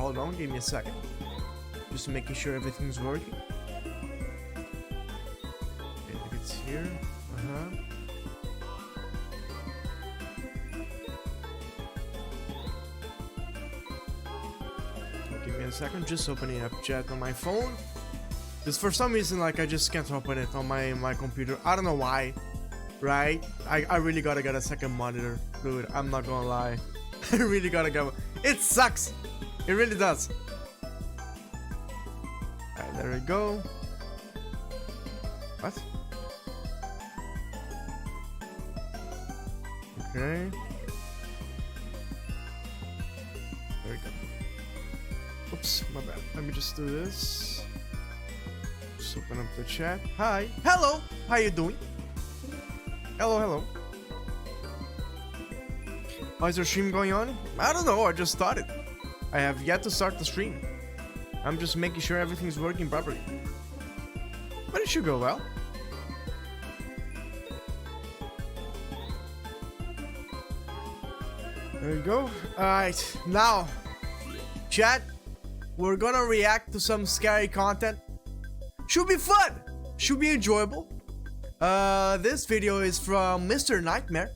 Hold on, give me a second. Just making sure everything's working. Okay, it's here. Give me a second, just opening up chat on my phone. Because for some reason, like, I just can't open it on my computer. I don't know why, right? I really gotta get a second monitor. Dude, I'm not gonna lie. I really gotta get one. It sucks. It really does. Alright, there we go. What? Okay. There we go. Oops, my bad. Let me just do this. Just open up the chat. Hi. Hello. How you doing? Hello, hello. How's your stream going on? I don't know. I just started. I have yet to start the stream. I'm just making sure everything's working properly. But it should go well. There you go. Alright, now, chat, we're gonna react to some scary content. Should be fun! Should be enjoyable. This video is from Mr. Nightmare.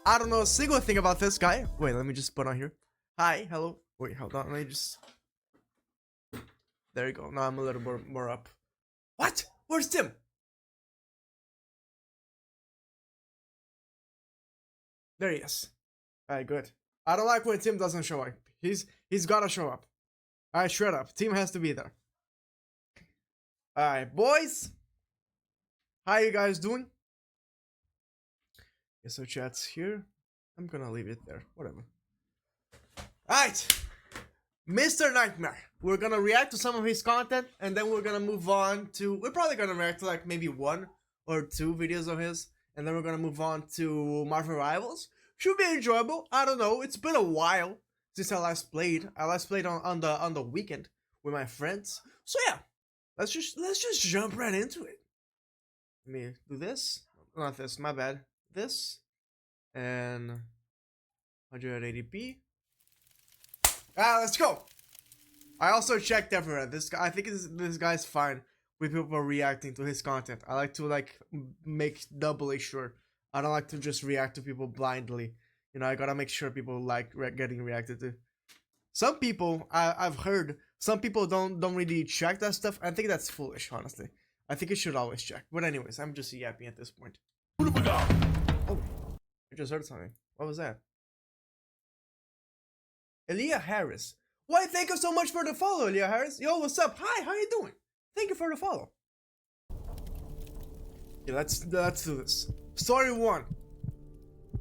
I don't know a single thing about this guy. Wait, let me just put on here. Hi, hello. Wait, hold on, let me just... There you go, now I'm a little more up. What? Where's Tim? There he is. Alright, good. I don't like when Tim doesn't show up. He's gotta show up. Alright, shut up. Tim has to be there. Alright, boys. How you guys doing? Okay, so chat's here. I'm gonna leave it there. Whatever. Alright. Mr. Nightmare. We're gonna react to some of his content, and then we're gonna move on to... We're probably gonna react to like maybe 1 or 2 videos of his, and then we're gonna move on to Marvel Rivals. Should be enjoyable. I don't know. It's been a while since I last played. I last played on the weekend with my friends. So yeah, let's just jump right into it. Let me do this. Not this. My bad. This and 180p. Let's go. I also checked everywhere. This guy, I think this guy's fine with people reacting to his content. I like to like make doubly sure. I don't like to just react to people blindly. You know, I gotta make sure people like getting reacted to. Some people, I've heard, some people don't really check that stuff. I think that's foolish, honestly. I think you should always check. But anyways, I'm just yapping at this point. Oh, I just heard something. What was that? Elia Harris. Why, thank you so much for the follow, Elia Harris. Yo, what's up? Hi, how you doing? Thank you for the follow. Yeah, let's do this. Story 1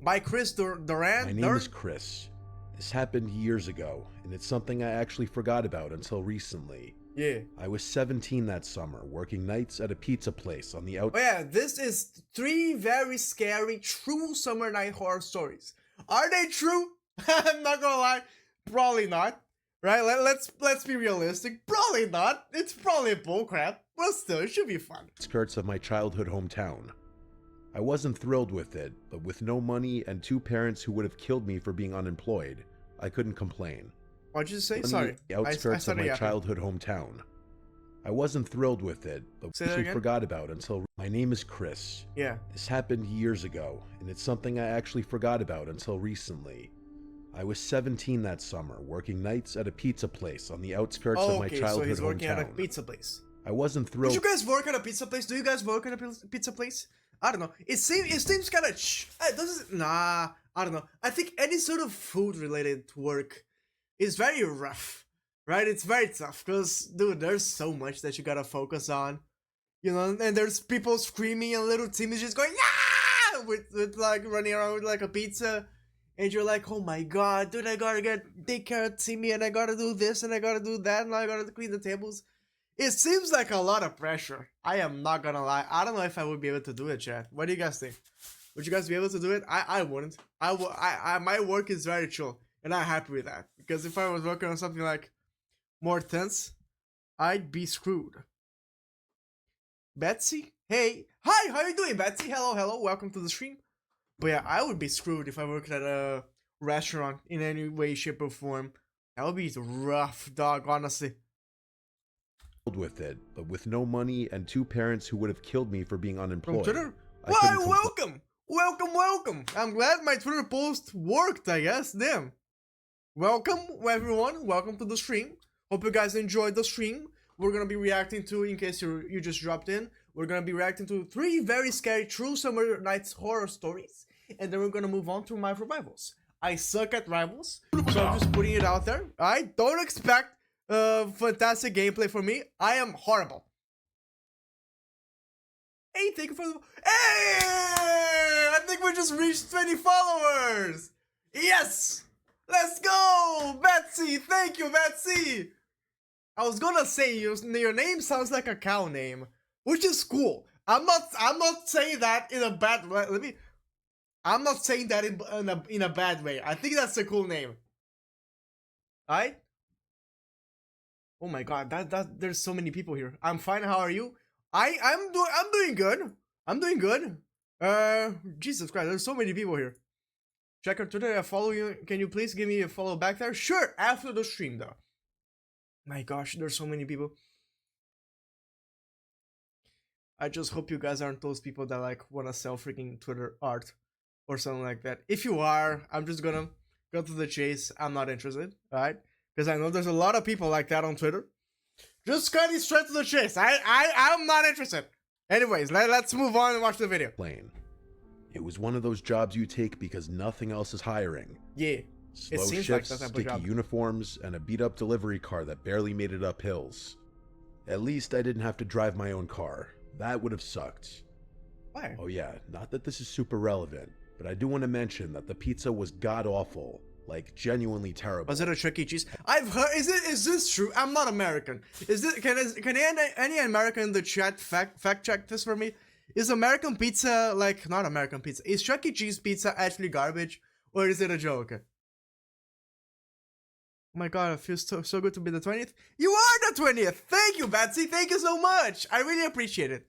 by Chris Duran. My name is Chris. This happened years ago, and it's something I actually forgot about until recently. Yeah. I was 17 that summer, working nights at a pizza place on the Oh yeah, this is 3 very scary true summer night horror stories. Are they true? I'm not gonna lie, probably not. Right? Let's be realistic. Probably not. It's probably bullcrap, but still, it should be fun. Skirts of my childhood hometown. I wasn't thrilled with it, but with no money and 2 parents who would have killed me for being unemployed, I couldn't complain. What'd you say? On Sorry. the outskirts of my yapping. childhood hometown. I wasn't thrilled with it, but Say that actually again? forgot about until... My name is Chris. Yeah. This happened years ago, and it's something I actually forgot about until recently. I was 17 that summer, working nights at a pizza place on the outskirts of my Okay, childhood so he's working hometown. at a pizza place. I wasn't Did thrilled. you guys work at a pizza place? Do you guys work at a pizza place? I don't know. It seems kind of nah. I don't know. I think any sort of food related work is very rough, right? It's very tough because, dude, there's so much that you gotta focus on, you know. And there's people screaming and little Tim is just going ah with like running around with like a pizza, and you're like, oh my god, dude, I gotta take care of Timmy, and I gotta do this, and I gotta do that, and I gotta clean the tables. It seems like a lot of pressure. I am not gonna lie. I don't know if I would be able to do it, chat. What do you guys think? Would you guys be able to do it? I wouldn't. My work is very chill, and I'm happy with that. Because if I was working on something like more tense, I'd be screwed. Betsy? Hey. Hi, how you doing, Betsy? Hello, welcome to the stream. But yeah, I would be screwed if I worked at a restaurant in any way, shape, or form. That would be rough, dog, honestly. with it, but with no money and two parents who would have killed me for being From unemployed. Twitter? I Why, couldn't compl- welcome! Welcome, welcome! I'm glad my Twitter post worked, I guess. Damn. Welcome, everyone. Welcome to the stream. Hope you guys enjoyed the stream. We're gonna be reacting to, in case you just dropped in, we're gonna be reacting to 3 very scary True Summer Nights horror stories. And then we're gonna move on to my rivals. I suck at rivals, so I'm just putting it out there. I don't expect fantastic gameplay from me. I am horrible. Hey, thank you for the... Hey! I think we just reached 20 followers! Yes! Let's go! Betsy! Thank you, Betsy! I was gonna say, your name sounds like a cow name, which is cool. I'm not saying that in a bad way. I'm not saying that in a bad way. I think that's a cool name. Alright? Oh my god, there's so many people here. I'm fine, how are you? I'm doing good. I'm doing good. Jesus Christ, there's so many people here. Check out Twitter, I follow you. Can you please give me a follow back there? Sure, after the stream though. My gosh, there's so many people. I just hope you guys aren't those people that like wanna sell freaking Twitter art or something like that. If you are, I'm just gonna go to the chase. I'm not interested, alright? Because I know there's a lot of people like that on Twitter. Just cutting straight to the chase. I'm not interested. Anyways, let's move on and watch the video. Plane. It was one of those jobs you take because nothing else is hiring. Yeah. Slow seems shifts, like that type of sticky job. uniforms, and a beat-up delivery car that barely made it up hills. At least I didn't have to drive my own car. That would have sucked. Why? Oh yeah, not that this is super relevant, but I do want to mention that the pizza was god-awful. Like, genuinely terrible. Was it a Chuck E. Cheese? I've heard. Is this true? I'm not American. Can any American in the chat fact check this for me? Is American pizza like not American pizza? Is Chuck E. Cheese pizza actually garbage, or is it a joke? Oh my god, it feels so good to be the 20th. You are the 20th. Thank you, Betsy. Thank you so much. I really appreciate it.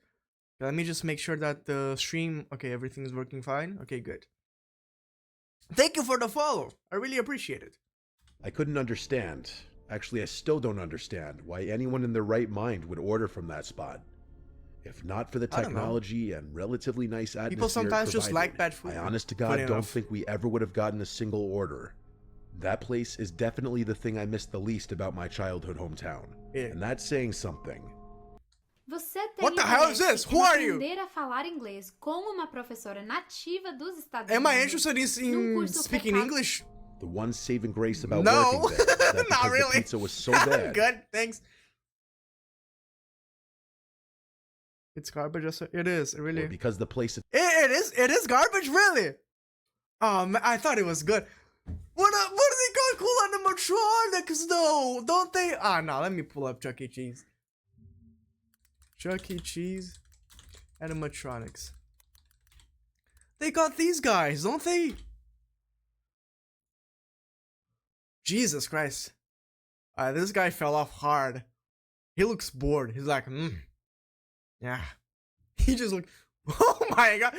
Let me just make sure that the stream. Okay, everything is working fine. Okay, good. Thank you for the follow. I really appreciate it. I couldn't understand. Actually, I still don't understand why anyone in their right mind would order from that spot. If not for the I don't know. technology and relatively nice atmosphere People sometimes just provided, like bad food. I honest to Funny God don't enough. think we ever would have gotten a single order. That place is definitely the thing I missed the least about my childhood hometown. Yeah. And that's saying something. Você tem What the hell is this? Who are you? aprender a falar inglês com uma professora nativa dos Estados Am I Unidos. interested Num in curso speaking focado- English? The one saving grace about No. working there is that Not because really. the pizza was so I'm bad. good, thanks. It's garbage. It is really. Or because the place It is garbage, really. Oh man, I thought it was good. What do they call cool animatronics though? Don't they? Ah, no. Let me pull up Chuck E. Cheese. Chuck E. Cheese animatronics. They got these guys, don't they? Jesus Christ. This guy fell off hard. He looks bored. He's like, yeah. He just look. Oh my god.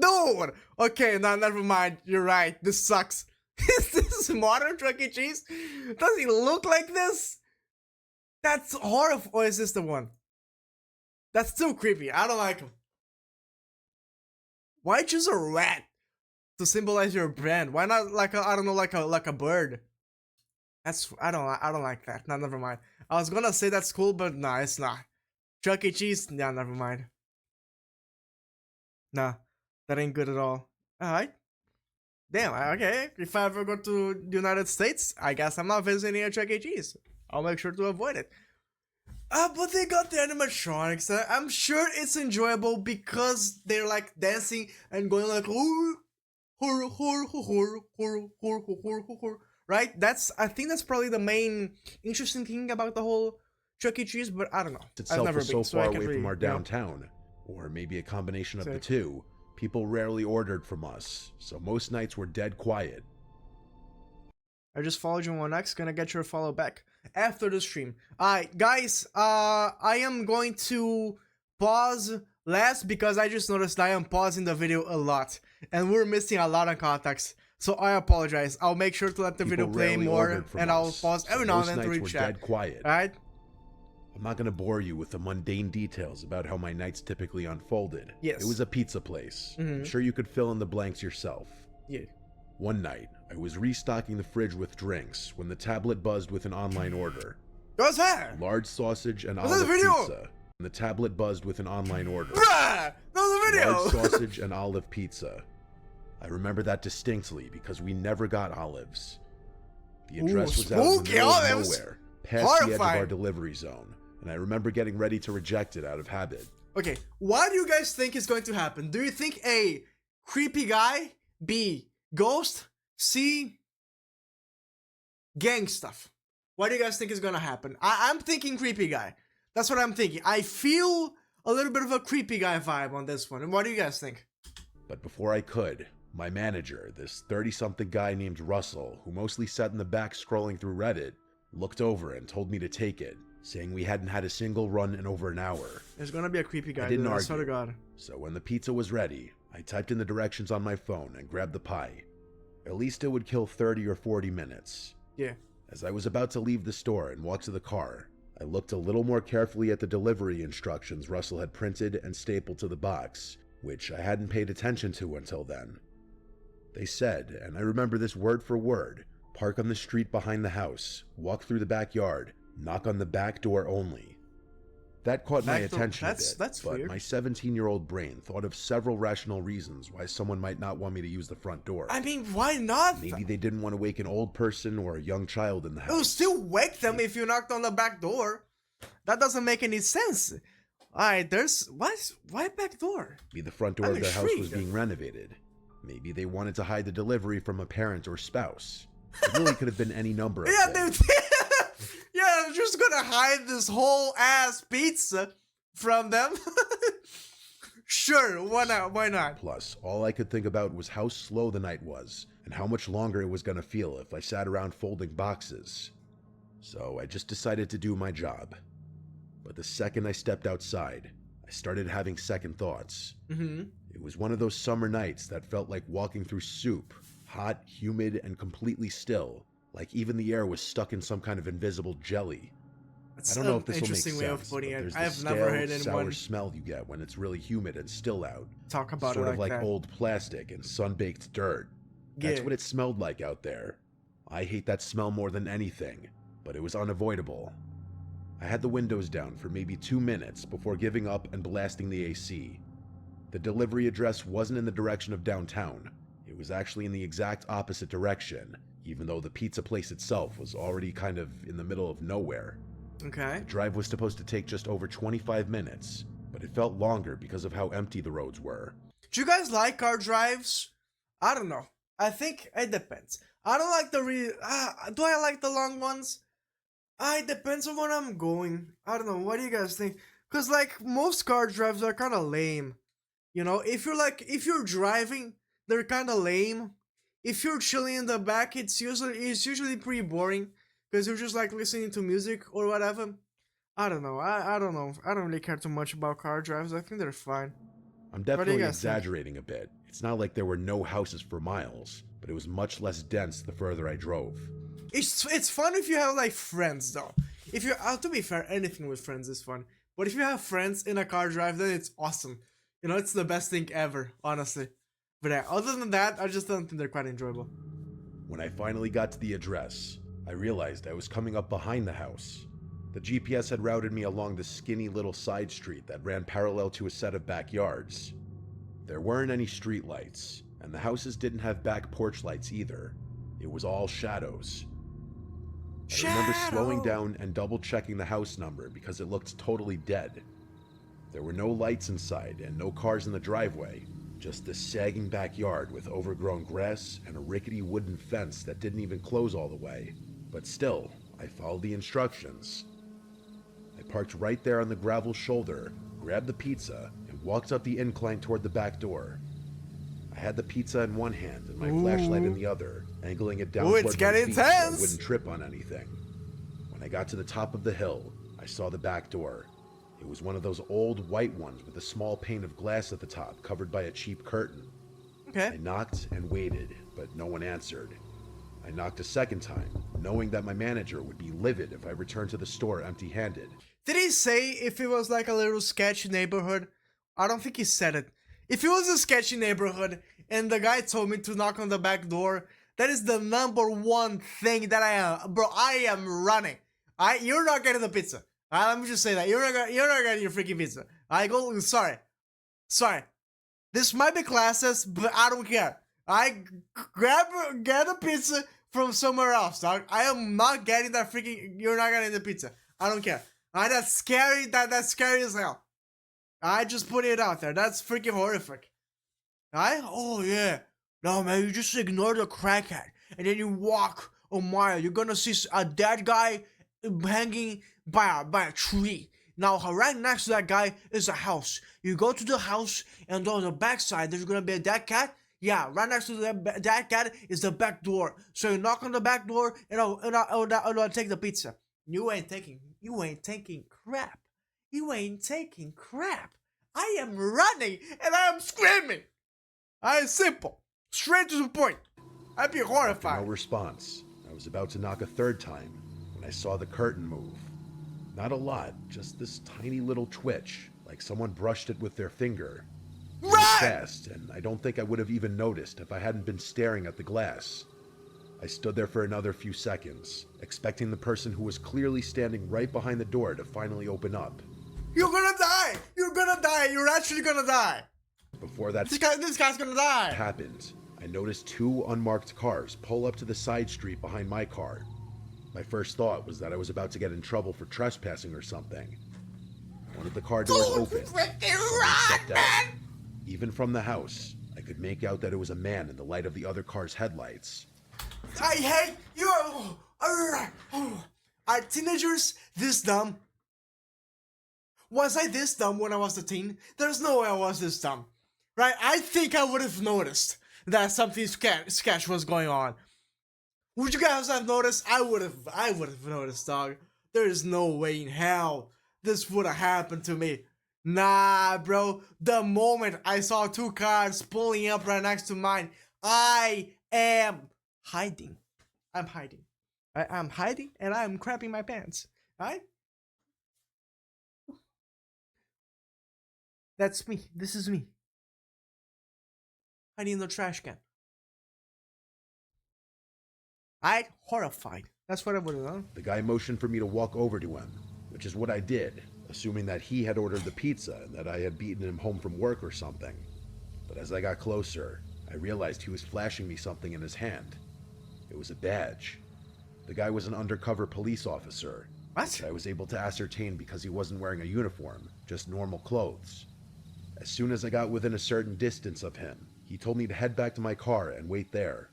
Dude. Okay, no, never mind. You're right. This sucks. Is this modern Chuck E. Cheese? Does he look like this? That's horrible. Or is this the one? That's still creepy. I don't like him. Why choose a rat to symbolize your brand? Why not like I don't know, like a bird? That's I don't like that. No, never mind. I was gonna say that's cool, but nah, it's not. Chuck E. Cheese? Yeah, never mind. Nah, that ain't good at all. Alright. Damn, okay. If I ever go to the United States, I guess I'm not visiting a Chuck E. Cheese. I'll make sure to avoid it. But they got the animatronics. I'm sure it's enjoyable because they're like dancing and going like right? I think that's probably the main interesting thing about the whole Chuck E. Cheese, but I don't know. I've itself never was so been, so I far can't away really, from our you know. downtown. Or maybe a combination of the Sick. two. People rarely ordered from us, so most nights were dead quiet. I just followed you on 1x, gonna get your follow back after the stream. Alright, guys, I am going to pause less because I just noticed I am pausing the video a lot. And we're missing a lot of context. So I apologize. I'll make sure to let the video People play rarely more, ordered from and I'll us, pause so every now and most then to nights read were chat. dead quiet. Alright? I'm not going to bore you with the mundane details about how my nights typically unfolded. Yes. It was a pizza place. Mhm. I'm sure you could fill in the blanks yourself. Yeah. One night, I was restocking the fridge with drinks when the tablet buzzed with an online order. What's that? Large sausage and Was that olive the video? pizza. And the tablet buzzed with an online order. Bruh! That was a video! Large sausage and olive pizza. I remember that distinctly because we never got olives. The address was out in the spooky middle of olives. nowhere, past the edge of our Horrifying. delivery zone, and I remember getting ready to reject it out of habit. Okay, what do you guys think is going to happen? Do you think A, creepy guy, B, ghost, C, gang stuff? What do you guys think is gonna happen? I'm thinking creepy guy. That's what I'm thinking. I feel a little bit of a creepy guy vibe on this one. And what do you guys think? But before I could, my manager, this 30-something guy named Russell, who mostly sat in the back scrolling through Reddit, looked over and told me to take it, saying we hadn't had a single run in over an hour. There's gonna be a creepy guy. I didn't dude, argue. I swear to God. So when the pizza was ready, I typed in the directions on my phone and grabbed the pie. At least it would kill 30 or 40 minutes. Yeah. As I was about to leave the store and walk to the car, I looked a little more carefully at the delivery instructions Russell had printed and stapled to the box, which I hadn't paid attention to until then. They said, and I remember this word for word, park on the street behind the house, walk through the backyard, knock on the back door only. That caught my Back door- attention that's- a bit, that's but weird. my 17-year-old brain thought of several rational reasons why someone might not want me to use the front door. I mean, why not? Maybe they didn't want to wake an old person or a young child in the It will house. still wake them if you knocked on the back door. That doesn't make any sense. Alright, why back door? Maybe the front door I'm of their house was intrigued. being renovated. Maybe they wanted to hide the delivery from a parent or spouse. It really could have been any number of Yeah, things. dude. Yeah, I'm just gonna hide this whole ass pizza from them. Sure, why not? Why not? Plus, all I could think about was how slow the night was, and how much longer it was going to feel if I sat around folding boxes. So I just decided to do my job. But the second I stepped outside, I started having second thoughts. Mm-hmm. It was one of those summer nights that felt like walking through soup, hot, humid, and completely still, like even the air was stuck in some kind of invisible jelly. That's I don't know an if this will make interesting sense, way of putting but it. there's I the have stale, never heard sour anyone smell you get when it's really humid and still out. talk about Sort it of like like that. old plastic and sun-baked dirt. That's Yeah. what it smelled like out there. I hate that smell more than anything, but it was unavoidable. I had the windows down for maybe 2 minutes before giving up and blasting the AC. The delivery address wasn't in the direction of downtown. It was actually in the exact opposite direction, even though the pizza place itself was already kind of in the middle of nowhere. Okay. The drive was supposed to take just over 25 minutes, but it felt longer because of how empty the roads were. Do you guys like car drives? I don't know. I think it depends. I don't like do I like the long ones? It depends on where I'm going. I don't know. What do you guys think? Because, like, most car drives are kind of lame. You know, if you're driving, they're kind of lame. If you're chilling in the back, it's usually pretty boring. Because you're just, like, listening to music or whatever. I don't know. I don't know. I don't really care too much about car drives. I think they're fine. I'm What do you definitely guys think? exaggerating a bit. It's not like there were no houses for miles, but it was much less dense the further I drove. It's fun if you have like friends though. If you to be fair, anything with friends is fun. But if you have friends in a car drive, then it's awesome. You know, it's the best thing ever, honestly. But yeah, other than that, I just don't think they're quite enjoyable. When I finally got to the address, I realized I was coming up behind the house. The GPS had routed me along the skinny little side street that ran parallel to a set of backyards. There weren't any streetlights, and the houses didn't have back porch lights either. It was all shadows. I remember slowing down and double-checking the house number because it looked totally dead. There were no lights inside and no cars in the driveway, just this sagging backyard with overgrown grass and a rickety wooden fence that didn't even close all the way. But still, I followed the instructions. I parked right there on the gravel shoulder, grabbed the pizza, and walked up the incline toward the back door. I had the pizza in one hand and my flashlight in the other, angling it down Ooh, it's toward my getting feet so I intense. wouldn't trip on anything. When I got to the top of the hill, I saw the back door. It was one of those old white ones with a small pane of glass at the top covered by a cheap curtain. I Okay. knocked and waited. but no one answered. I knocked a second time, knowing that my manager would be livid if I returned to the store empty-handed. Did he say if it was like a little sketchy neighborhood? I don't think he said it. If it was a sketchy neighborhood and the guy told me to knock on the back door, that is the number one thing that I am running. You're not getting the pizza. Let me just say that. You're not getting your freaking pizza. Sorry. This might be classes, but I don't care. Get a pizza from somewhere else, dog. I am not getting that freaking. You're not getting the pizza. I don't care. That's scary. That's scary as hell. I just put it out there. That's freaking horrific. Oh yeah. No man, you just ignore the crackhead, and then you walk a mile. You're gonna see a dead guy hanging by a tree. Now, right next to that guy is a house. You go to the house, and on the backside, there's gonna be a dead cat. Yeah, right next to that cat is the back door. So you knock on the back door, and I'll take the pizza. You ain't taking crap. You ain't taking crap. I am running, and I am screaming. Simple. Straight to the point. I'd be horrified. No response. I was about to knock a third time when I saw the curtain move. Not a lot, just this tiny little twitch, like someone brushed it with their finger. It was fast, and I don't think I would have even noticed if I hadn't been staring at the glass. I stood there for another few seconds, expecting the person who was clearly standing right behind the door to finally open up. You're gonna die! You're gonna die! You're actually gonna die! Before that this guy's gonna die! happened, I noticed two unmarked cars pull up to the side street behind my car. My first thought was that I was about to get in trouble for trespassing or something. One of the car doors opened. Stepped out. Even from the house, I could make out that it was a man in the light of the other car's headlights. I hate you! Are teenagers this dumb? Was I this dumb when I was a teen? There's no way I was this dumb. Right? I think I would have noticed that something sketch was going on. Would you guys have noticed? I would have noticed, dog. There is no way in hell this would have happened to me. Nah, bro. The moment I saw two cars pulling up right next to mine, I am hiding. I'm hiding. I'm hiding and I'm crapping my pants. Alright? That's me. This is me. Hiding in the trash can. I'm horrified. That's what I would have done. The guy motioned for me to walk over to him, which is what I did, assuming that he had ordered the pizza and that I had beaten him home from work or something. But as I got closer, I realized he was flashing me something in his hand. It was a badge. The guy was an undercover police officer. What? I was able to ascertain because he wasn't wearing a uniform, just normal clothes. As soon as I got within a certain distance of him, he told me to head back to my car and wait there.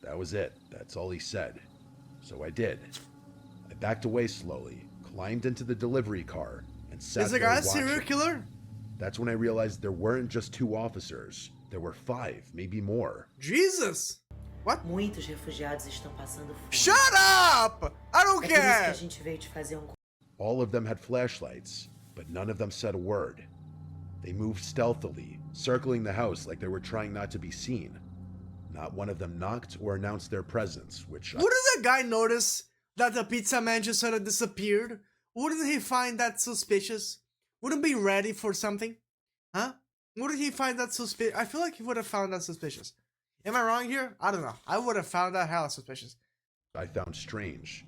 That was it. That's all he said. So I did. I backed away slowly, climbed into the delivery car, and sat Is the there guy a watching. serial killer? That's when I realized there weren't just 2 officers. There were 5, maybe more. Jesus! What? Muitos refugiados estão passando fome. Shut up! I don't É por isso que care! a gente veio te fazer All of them had flashlights, but none of them said a word. They moved stealthily, circling the house like they were trying not to be seen. Not one of them knocked or announced their presence, which... Wouldn't the guy notice that the pizza man just sort of disappeared? Wouldn't he find that suspicious? Wouldn't be ready for something? Huh? Wouldn't he find that suspicious? I feel like he would have found that suspicious. Am I wrong here? I don't know. I would have found that hella suspicious. I found strange.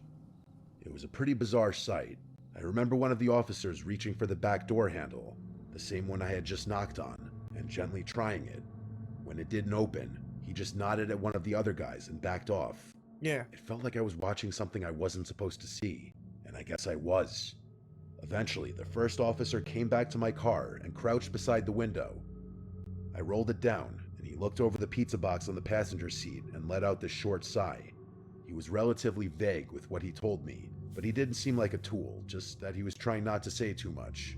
It was a pretty bizarre sight. I remember one of the officers reaching for the back door handle, the same one I had just knocked on, and gently trying it. When it didn't open, he just nodded at one of the other guys and backed off. Yeah. It felt like I was watching something I wasn't supposed to see, and I guess I was. Eventually, the first officer came back to my car and crouched beside the window. I rolled it down, and he looked over the pizza box on the passenger seat and let out this short sigh. He was relatively vague with what he told me, but he didn't seem like a tool, just that he was trying not to say too much.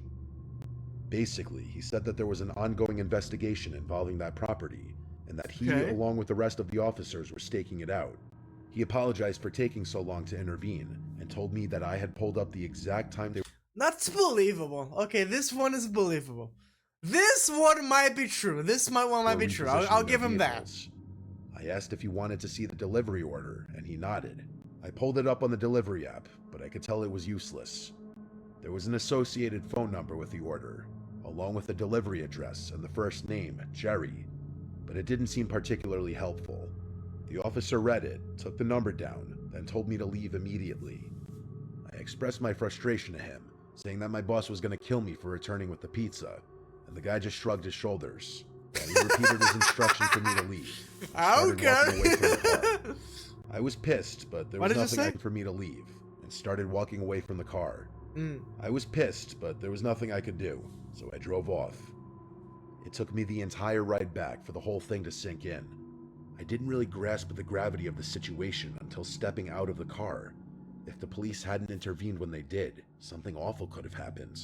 Basically, he said that there was an ongoing investigation involving that property, and that he, along with the rest of the officers, were staking it out. He apologized for taking so long to intervene, and told me that I had pulled up the exact time they... That's believable. Okay, this one is believable. This one might be true. This one might be true. I'll give him that. I asked if he wanted to see the delivery order, and he nodded. I pulled it up on the delivery app, but I could tell it was useless. There was an associated phone number with the order, along with the delivery address and the first name, Jerry, but it didn't seem particularly helpful. The officer read it, took the number down, then told me to leave immediately. I expressed my frustration to him, saying that my boss was going to kill me for returning with the pizza, and the guy just shrugged his shoulders. And he repeated his instruction for me to leave. Okay. I was pissed, but there was nothing for me to leave, and started walking away from the car. I was pissed, but there was nothing I could do, so I drove off. It took me the entire ride back for the whole thing to sink in. I didn't really grasp the gravity of the situation until stepping out of the car. If the police hadn't intervened when they did, something awful could have happened.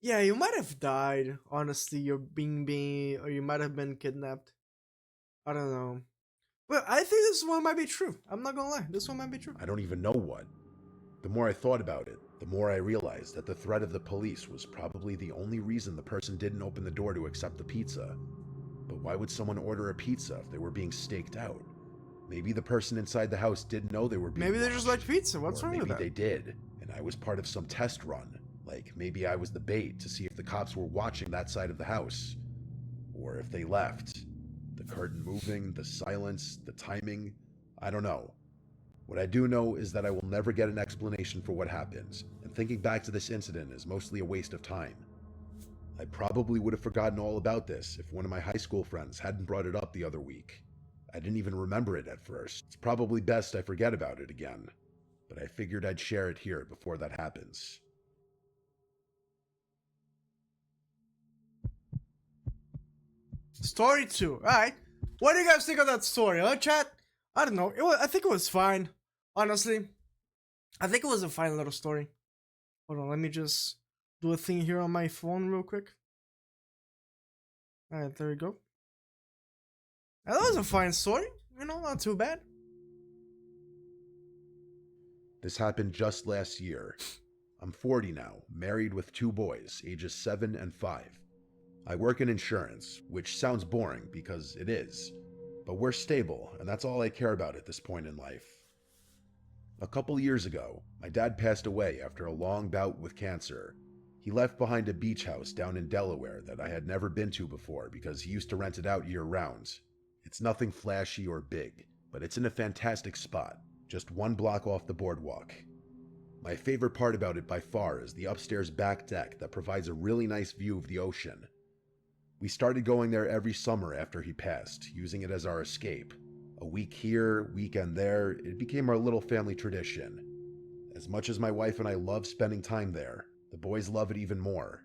Yeah, you might have died, honestly, or or you might have been kidnapped. I don't know. But I think this one might be true. I'm not gonna lie, this one might be true. I don't even know what. The more I thought about it, the more I realized that the threat of the police was probably the only reason the person didn't open the door to accept the pizza. But why would someone order a pizza if they were being staked out? Maybe the person inside the house didn't know they were being Maybe they just watched. like pizza. What's wrong with that? Maybe they did, and I was part of some test run. Like, maybe I was the bait to see if the cops were watching that side of the house. Or if they left. The curtain moving, the silence, the timing. I don't know. What I do know is that I will never get an explanation for what happened, and thinking back to this incident is mostly a waste of time. I probably would have forgotten all about this if one of my high school friends hadn't brought it up the other week. I didn't even remember it at first. It's probably best I forget about it again, but I figured I'd share it here before that happens. Story 2. Alright. What do you guys think of that story, huh, chat? I don't know. I think it was fine. Honestly. I think it was a fine little story. Hold on, let me just do a thing here on my phone real quick. Alright, there we go. That was a fine story. You know, not too bad. This happened just last year. I'm 40 now, married with 2 boys, ages 7 and 5. I work in insurance, which sounds boring because it is, but we're stable, and that's all I care about at this point in life. A couple years ago, my dad passed away after a long bout with cancer. He left behind a beach house down in Delaware that I had never been to before because he used to rent it out year-round. It's nothing flashy or big, but it's in a fantastic spot, just 1 block off the boardwalk. My favorite part about it by far is the upstairs back deck that provides a really nice view of the ocean. We started going there every summer after he passed, using it as our escape. A week here, weekend there, it became our little family tradition. As much as my wife and I love spending time there, the boys love it even more.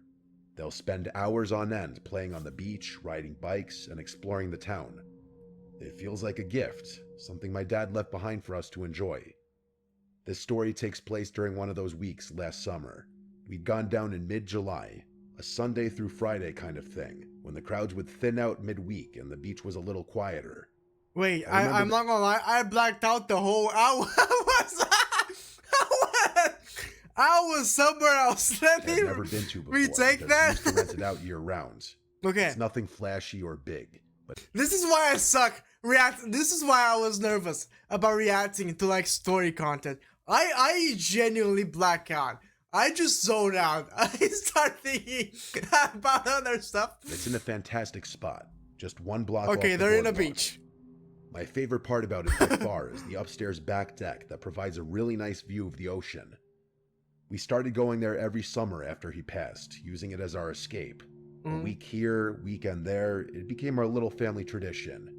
They'll spend hours on end playing on the beach, riding bikes, and exploring the town. It feels like a gift, something my dad left behind for us to enjoy. This story takes place during one of those weeks last summer. We'd gone down in mid-July, a Sunday through Friday kind of thing, when the crowds would thin out midweek and the beach was a little quieter. Wait, I'm not gonna lie, I blacked out the whole I was somewhere else. Let me I've never been to before. retake that. We used to rent it out year round. Okay. It's nothing flashy or big, but This is why I suck. This is why I was nervous about reacting to like story content. I genuinely black out. I just zone out. I start thinking about other stuff. it's in a fantastic spot, just 1 block Okay, off the they're in a boardwalk. beach. My favorite part about it by far is the upstairs back deck that provides a really nice view of the ocean. We started going there every summer after he passed, using it as our escape. A week here, weekend there, it became our little family tradition.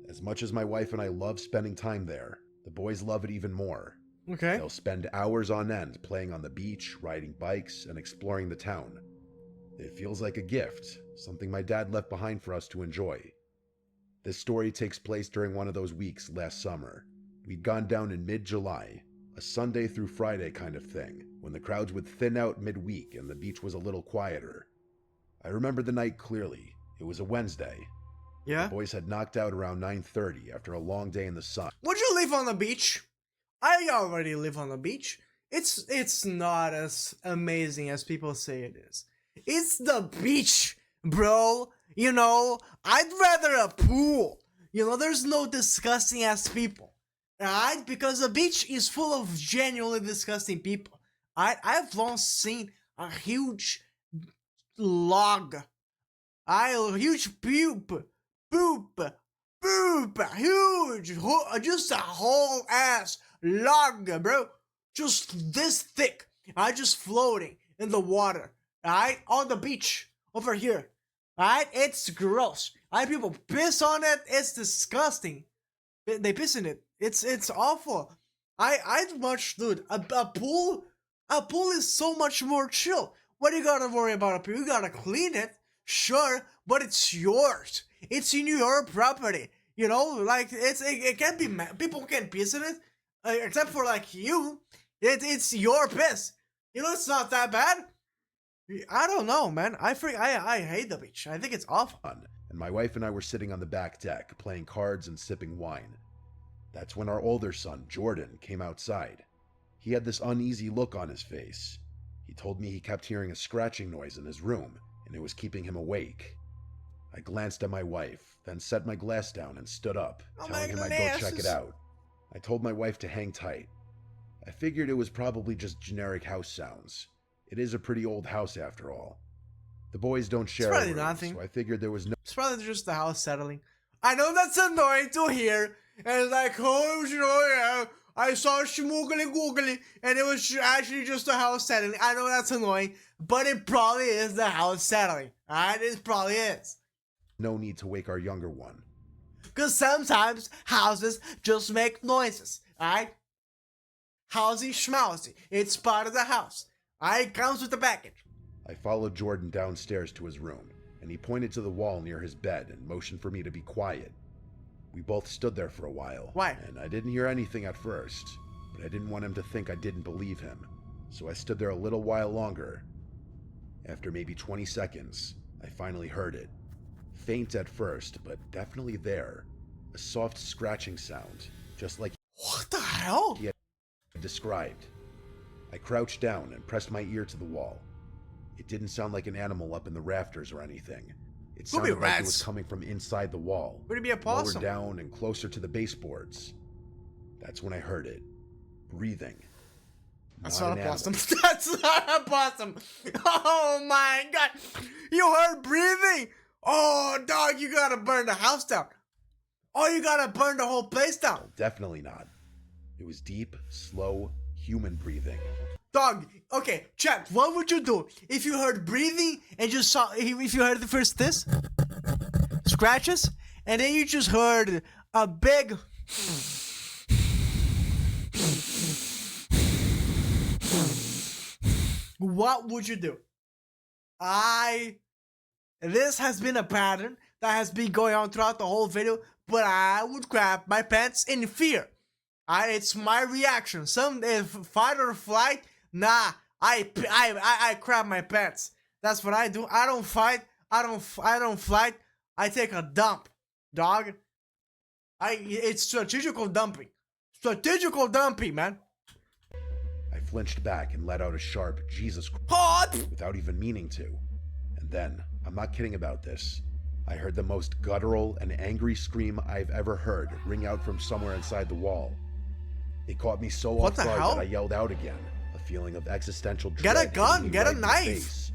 As much as my wife and I love spending time there, the boys love it even more. Okay. They'll spend hours on end playing on the beach, riding bikes, and exploring the town. It feels like a gift, something my dad left behind for us to enjoy. This story takes place during one of those weeks last summer. We'd gone down in mid-July, a Sunday through Friday kind of thing, when the crowds would thin out midweek and the beach was a little quieter. I remember the night clearly. It was a Wednesday. Yeah. The boys had knocked out around 9:30 after a long day in the sun. Would you live on the beach? I already live on the beach. It's not as amazing as people say it is. It's the beach, bro. You know, I'd rather a pool. You know, there's no disgusting ass people. Alright? Because the beach is full of genuinely disgusting people. Alright? I've once seen a huge log. A huge poop. Huge. Just a whole ass log, bro. Just this thick. Just floating in the water. Alright? On the beach. Over here. Alright? It's gross. People piss on it. It's disgusting. They piss in it. It's awful. I'd much, dude. A pool is so much more chill. What do you gotta worry about a pool? You gotta clean it, sure, but it's yours. It's in your property. You know, like it can't be. People can't piss in it, except for like you. It's your piss. You know, it's not that bad. I don't know, man. I hate the beach. I think it's awful. And my wife and I were sitting on the back deck, playing cards and sipping wine. That's when our older son, Jordan, came outside. He had this uneasy look on his face. He told me he kept hearing a scratching noise in his room, and it was keeping him awake. I glanced at my wife, then set my glass down and stood up, telling him I'd go check it out. I told my wife to hang tight. I figured it was probably just generic house sounds. It is a pretty old house after all. The boys don't share a room, so I figured there was no... It's probably just the house settling. I know that's annoying to hear, and it's like, oh, you know, yeah, I saw schmoogly googly, and it was actually just the house settling. I know that's annoying, but it probably is the house settling. Alright, it probably is. No need to wake our younger one. Because sometimes houses just make noises, alright? Housey schmousey. It's part of the house. It comes with the package. I followed Jordan downstairs to his room, and he pointed to the wall near his bed and motioned for me to be quiet. We both stood there for a while. Why? And I didn't hear anything at first, but I didn't want him to think I didn't believe him, so I stood there a little while longer. After maybe 20 seconds, I finally heard it. Faint at first, but definitely there. A soft scratching sound, just like what the hell? He had described. I crouched down and pressed my ear to the wall. It didn't sound like an animal up in the rafters or anything. It sounded like it was coming from inside the wall. Would it be a possum? Lower down and closer to the baseboards. That's when I heard it. Breathing. That's not a possum. That's not a possum. Oh my god. You heard breathing? Oh, dog, you gotta burn the house down. Oh, you gotta burn the whole place down. Well, definitely not. It was deep, slow, human breathing. Dog, okay, chat, what would you do if you heard breathing and just saw, if you heard the first this, scratches, and then you just heard a big, what would you do? This has been a pattern that has been going on throughout the whole video, but I would grab my pants in fear. It's my reaction. If fight or flight, nah, I crap my pants. That's what I do. I don't fight. I don't flight. I take a dump, dog. It's strategical dumping. Strategical dumping, man. I flinched back and let out a sharp Jesus Christ without even meaning to. And then, I'm not kidding about this, I heard the most guttural and angry scream I've ever heard ring out from somewhere inside the wall. It caught me so off guard that I yelled out again, a feeling of existential dread. Get a gun, get a knife.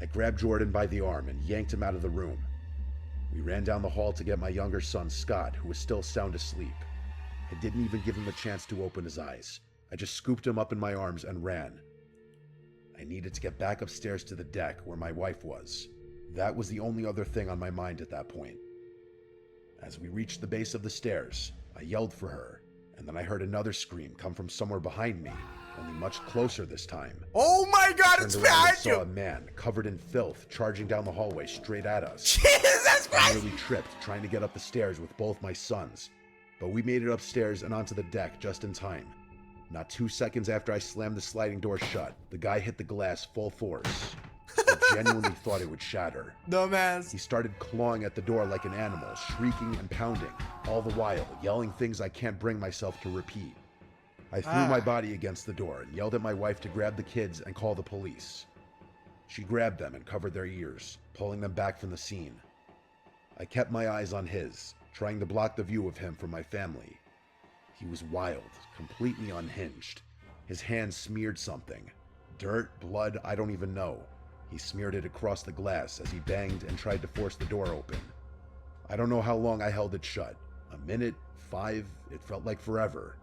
I grabbed Jordan by the arm and yanked him out of the room. We ran down the hall to get my younger son, Scott, who was still sound asleep. I didn't even give him a chance to open his eyes. I just scooped him up in my arms and ran. I needed to get back upstairs to the deck where my wife was. That was the only other thing on my mind at that point. As we reached the base of the stairs, I yelled for her, and then I heard another scream come from somewhere behind me, only much closer this time. Oh my god, it's behind you! I saw a man covered in filth charging down the hallway straight at us. Jesus Christ! I nearly tripped trying to get up the stairs with both my sons, but we made it upstairs and onto the deck just in time. Not 2 seconds after I slammed the sliding door shut, the guy hit the glass full force. I genuinely thought it would shatter. Dumbass. He started clawing at the door like an animal, shrieking and pounding, all the while yelling things I can't bring myself to repeat. I threw my body against the door and yelled at my wife to grab the kids and call the police. She grabbed them and covered their ears, pulling them back from the scene. I kept my eyes on his, trying to block the view of him from my family. He was wild, completely unhinged. His hands smeared something. Dirt, blood, I don't even know. He smeared it across the glass as he banged and tried to force the door open. I don't know how long I held it shut. A minute, 5, it felt like forever.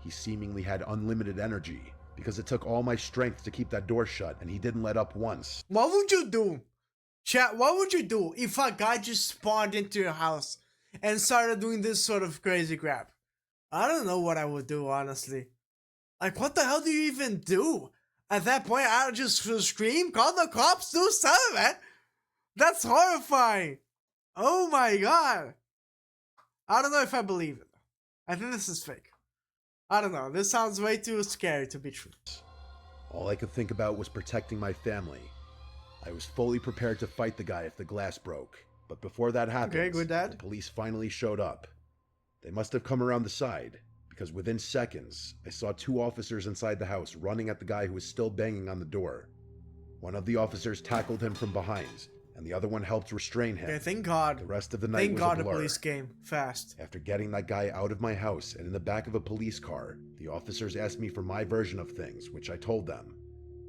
He seemingly had unlimited energy, because it took all my strength to keep that door shut, and he didn't let up once. What would you do? Chat, what would you do if a guy just spawned into your house and started doing this sort of crazy crap? I don't know what I would do, honestly. Like, what the hell do you even do? At that point, I would just scream, call the cops, do something, man. That's horrifying. Oh my god. I don't know if I believe it. I think this is fake. I don't know. This sounds way too scary to be true. All I could think about was protecting my family. I was fully prepared to fight the guy if the glass broke. But before that happened, Okay, good dad. the police finally showed up. They must have come around the side, because within seconds, I saw 2 officers inside the house running at the guy who was still banging on the door. One of the officers tackled him from behind, and the other one helped restrain him. Okay, thank God. The rest of the night Thank was God a the blur. police came fast. After getting that guy out of my house and in the back of a police car, the officers asked me for my version of things, which I told them.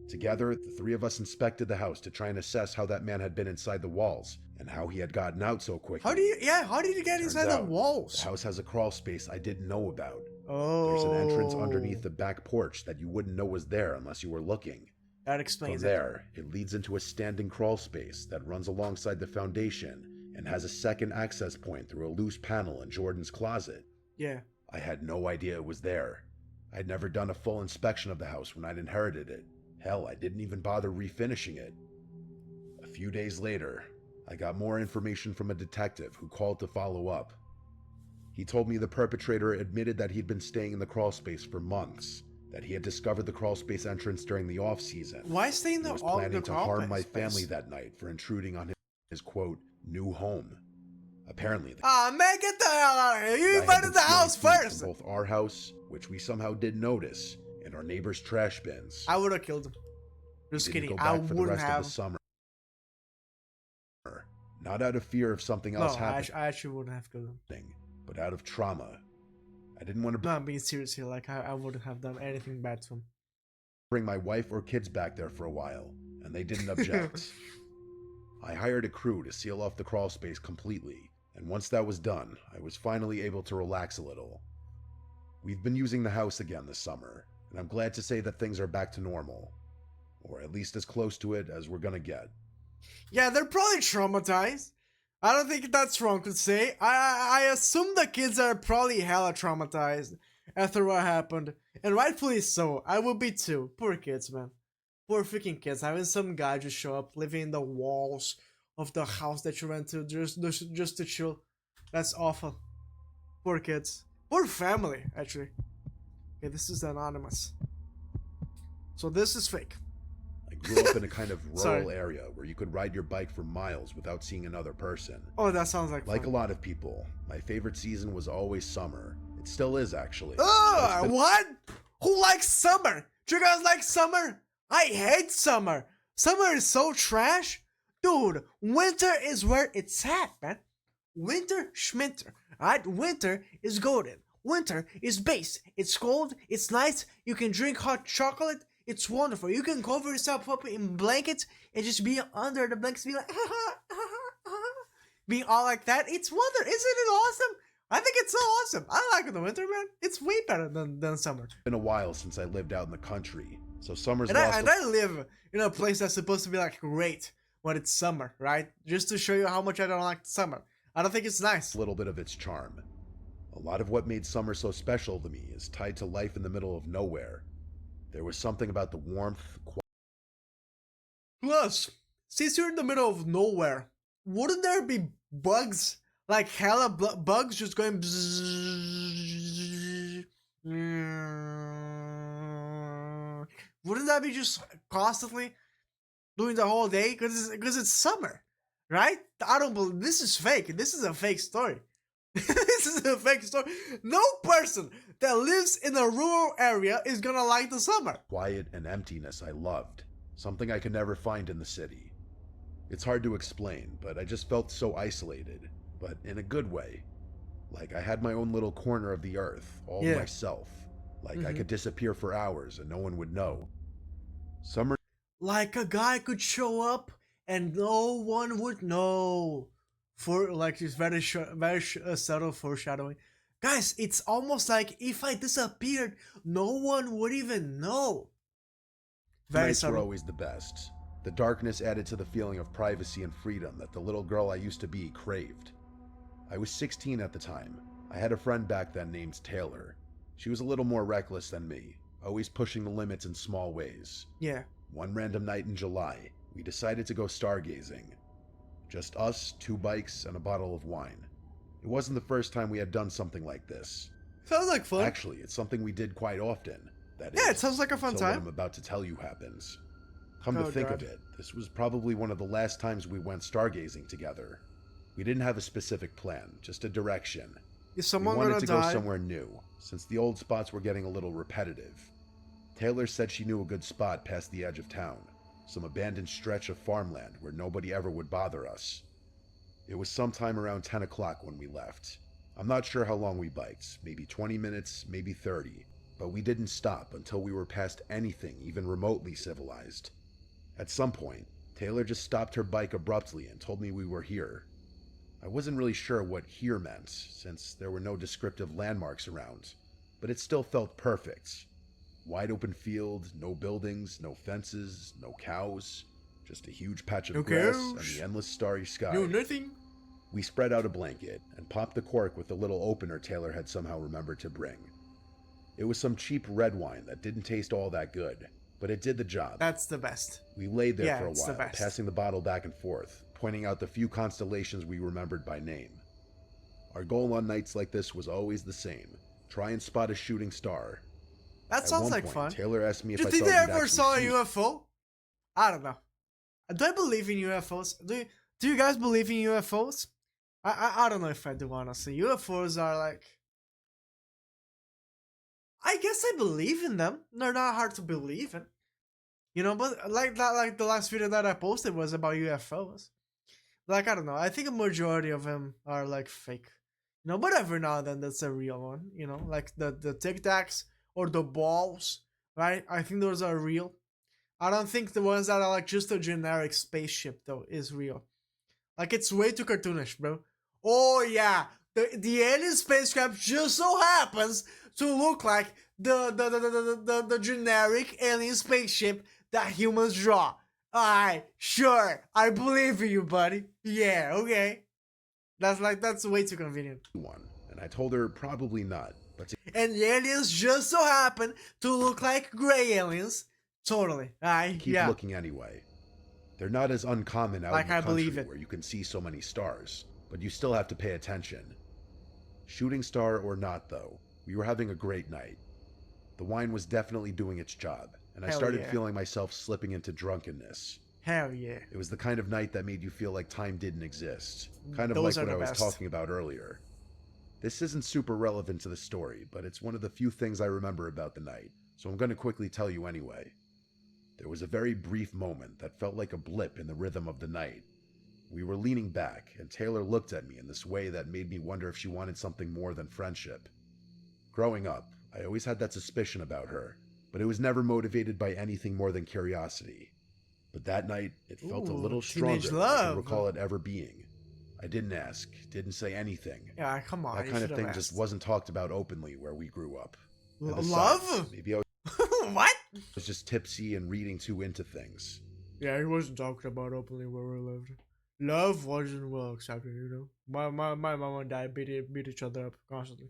Together, the 3 of us inspected the house to try and assess how that man had been inside the walls and how he had gotten out so quickly. How did you get Turns inside the out, walls? The house has a crawl space I didn't know about. Oh. There's an entrance underneath the back porch that you wouldn't know was there unless you were looking. That From explains it. there, it leads into a standing crawl space that runs alongside the foundation and has a second access point through a loose panel in Jordan's closet. Yeah. I had no idea it was there. I'd never done a full inspection of the house when I'd inherited it. Hell, I didn't even bother refinishing it. A few days later, I got more information from a detective who called to follow up. He told me the perpetrator admitted that he'd been staying in the crawl space for months, that he had discovered the crawl space entrance during the off-season. Why stay in He the was all the planning to crawl harm my space? family that night for intruding on his quote, new home. Apparently, the Ah, man, get the hell out of here! You guy had invited been the house stealing food first! from both our house, which we somehow did notice, and our neighbor's trash bins. I would have killed him. He Just didn't kidding. go I back for the wouldn't rest have. of the summer. Not out of fear of something No, else I happening, actually wouldn't have killed him. but out of trauma. I didn't want to No, I'm being serious here. Like, I wouldn't have done anything bad to him. bring my wife or kids back there for a while, and they didn't object. I hired a crew to seal off the crawl space completely, and once that was done, I was finally able to relax a little. We've been using the house again this summer, and I'm glad to say that things are back to normal. Or at least as close to it as we're gonna get. Yeah, they're probably traumatized. I don't think that's wrong to say. I assume the kids are probably hella traumatized after what happened. And rightfully so. I would be too. Poor kids, man. Poor freaking kids. Having some guy just show up, living in the walls of the house that you went to just to chill. That's awful. Poor kids. Poor family, actually. Okay, this is anonymous. So this is fake. I grew up in a kind of Sorry. rural area where you could ride your bike for miles without seeing another person. Oh, that sounds like Like a fun. lot of people, my favorite season was always summer. It still is, actually. Ugh, It's been- what? Who likes summer? Do you guys like summer? I hate summer. Summer is so trash. Dude, winter is where it's at, man. Winter schminter. Alright? Winter is golden. Winter is base. It's cold. It's nice. You can drink hot chocolate. It's wonderful. You can cover yourself up in blankets and just be under the blankets, be like, being all like that. It's wonder. Isn't it awesome? I think it's so awesome. I like the winter, man. It's way better than summer. been a while since I lived out in the country, so summer's And lost I live in a place that's supposed to be like great when it's summer, right? Just to show you how much I don't like summer. I don't think it's nice. a little bit of its charm. A lot of what made summer so special to me is tied to life in the middle of nowhere. There was something about the warmth, Plus, since you're in the middle of nowhere, wouldn't there be bugs? Like hella bugs just going bzzz. Wouldn't that be just constantly doing the whole day? Because it's summer, right? I don't believe this is fake. This is a fake story. This is a fake story. No person that lives in a rural area is gonna like the summer. quiet and emptiness I loved, something I could never find in the city. It's hard to explain, but I just felt so isolated, but in a good way. Like I had my own little corner of the earth, all Yeah. to myself. Like I could disappear for hours and no one would know. Summer Like a guy could show up and no one would know. For like it's subtle foreshadowing. Guys, it's almost like if I disappeared, no one would even know. Very nights were subtle. always the best. The darkness added to the feeling of privacy and freedom that the little girl I used to be craved. I was 16 at the time. I had a friend back then named Taylor. She was a little more reckless than me, always pushing the limits in small ways. Yeah. One random night in July, we decided to go stargazing. Just us, 2 bikes, and a bottle of wine. It wasn't the first time we had done something like this. Sounds like fun. Actually, it's something we did quite often. That Yeah, is, it sounds like a fun until what time. I'm about to tell you happens. Come Oh, to think God. of it, this was probably one of the last times we went stargazing together. We didn't have a specific plan, just a direction. Is someone we wanted gonna to die? go somewhere new, since the old spots were getting a little repetitive. Taylor said she knew a good spot past the edge of town, some abandoned stretch of farmland where nobody ever would bother us. It was sometime around 10 o'clock when we left. I'm not sure how long we biked, maybe 20 minutes, maybe 30, but we didn't stop until we were past anything even remotely civilized. At some point, Taylor just stopped her bike abruptly and told me we were here. I wasn't really sure what here meant, since there were no descriptive landmarks around, but it still felt perfect. Wide open field, no buildings, no fences, no cows, just a huge patch of No grass cows. and the endless starry sky. No, nothing. We spread out a blanket and popped the cork with the little opener Taylor had somehow remembered to bring. It was some cheap red wine that didn't taste all that good, but it did the job. That's the best. We laid there Yeah, for a it's the while, best. passing the bottle back and forth, pointing out the few constellations we remembered by name. Our goal on nights like this was always the same: try and spot a shooting star. That At sounds one like point, fun. Taylor asked me if Do you I think thought they we'd ever actually saw a see it. UFO? I don't know. Do I believe in UFOs? Do you guys believe in UFOs? I don't know if I do, honestly. UFOs are like, I guess I believe in them. They're not hard to believe in. You know, but like that, like the last video that I posted was about UFOs. Like, I don't know. I think a majority of them are like fake. You know, but every now and then that's a real one. You know, like the Tic Tacs or the balls, right? I think those are real. I don't think the ones that are like just a generic spaceship though is real. Like, it's way too cartoonish, bro. Oh yeah, the alien spacecraft just so happens to look like the generic alien spaceship that humans draw. Alright, sure, I believe in you, buddy. Yeah, okay. That's way too convenient. one, and I told her probably not, but to And the aliens just so happen to look like gray aliens. Totally. keep Yeah. looking anyway. They're not as uncommon out Like, in the I country believe it. where you can see so many stars, but you still have to pay attention. Shooting star or not though, we were having a great night. The wine was definitely doing its job, and I Hell started yeah. feeling myself slipping into drunkenness. Hell yeah. It was the kind of night that made you feel like time didn't exist, kind of Those like are what I the was best. talking about earlier. This isn't super relevant to the story, but it's one of the few things I remember about the night, so I'm going to quickly tell you anyway. There was a very brief moment that felt like a blip in the rhythm of the night. We were leaning back, and Taylor looked at me in this way that made me wonder if she wanted something more than friendship. Growing up, I always had that suspicion about her, but it was never motivated by anything more than curiosity. But that night, it felt a Ooh, little teenage stronger than I love. can recall it ever being. I didn't ask, didn't say anything. Yeah, come on. That you kind of should've thing just asked. wasn't talked about openly where we grew up. And besides, Love? maybe I What? was just tipsy and reading too into things. Yeah, he wasn't talking about openly where we lived. Love wasn't well accepted, you know. My mom and dad beat each other up constantly.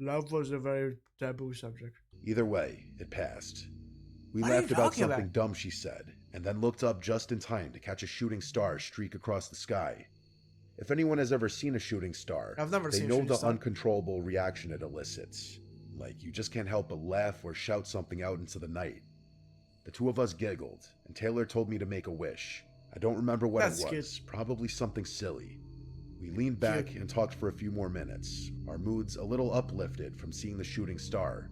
Love was a very taboo subject. Either way, it passed. We What are you laughed about talking about? something dumb she said, and then looked up just in time to catch a shooting star streak across the sky. If anyone has ever seen a shooting star, I've never they seen a know shooting the star. uncontrollable reaction it elicits. Like, you just can't help but laugh or shout something out into the night. The two of us giggled, and Taylor told me to make a wish. I don't remember what That's it was, probably something silly. We leaned back Cute. and talked for a few more minutes, our moods a little uplifted from seeing the shooting star.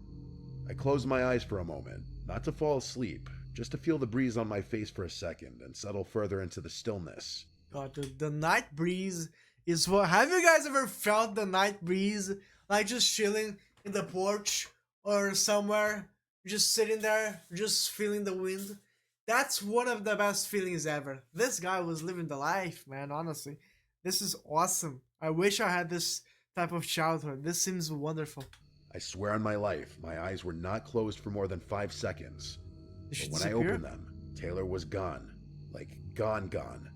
I closed my eyes for a moment, not to fall asleep, just to feel the breeze on my face for a second and settle further into the stillness. God, the night breeze is what. Have you guys ever felt the night breeze, like just chilling in the porch or somewhere, just sitting there, just feeling the wind? That's one of the best feelings ever. This guy was living the life, man. Honestly, this is awesome. I wish I had this type of childhood. This seems wonderful. I swear on my life, my eyes were not closed for more than 5 seconds. Did she But when I disappear? opened them, Taylor was gone. Like, gone.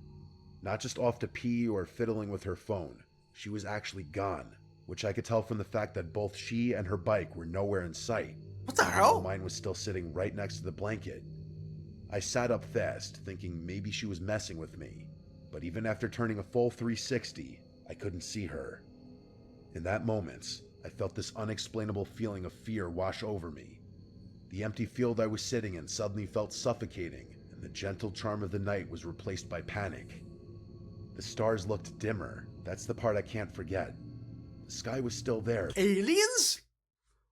Not just off to pee or fiddling with her phone. She was actually gone, which I could tell from the fact that both she and her bike were nowhere in sight. What the even though hell? Mine was still sitting right next to the blanket. I sat up fast, thinking maybe she was messing with me. But even after turning a full 360, I couldn't see her. In that moment, I felt this unexplainable feeling of fear wash over me. The empty field I was sitting in suddenly felt suffocating, and the gentle charm of the night was replaced by panic. The stars looked dimmer. That's the part I can't forget. The sky was still there. Aliens?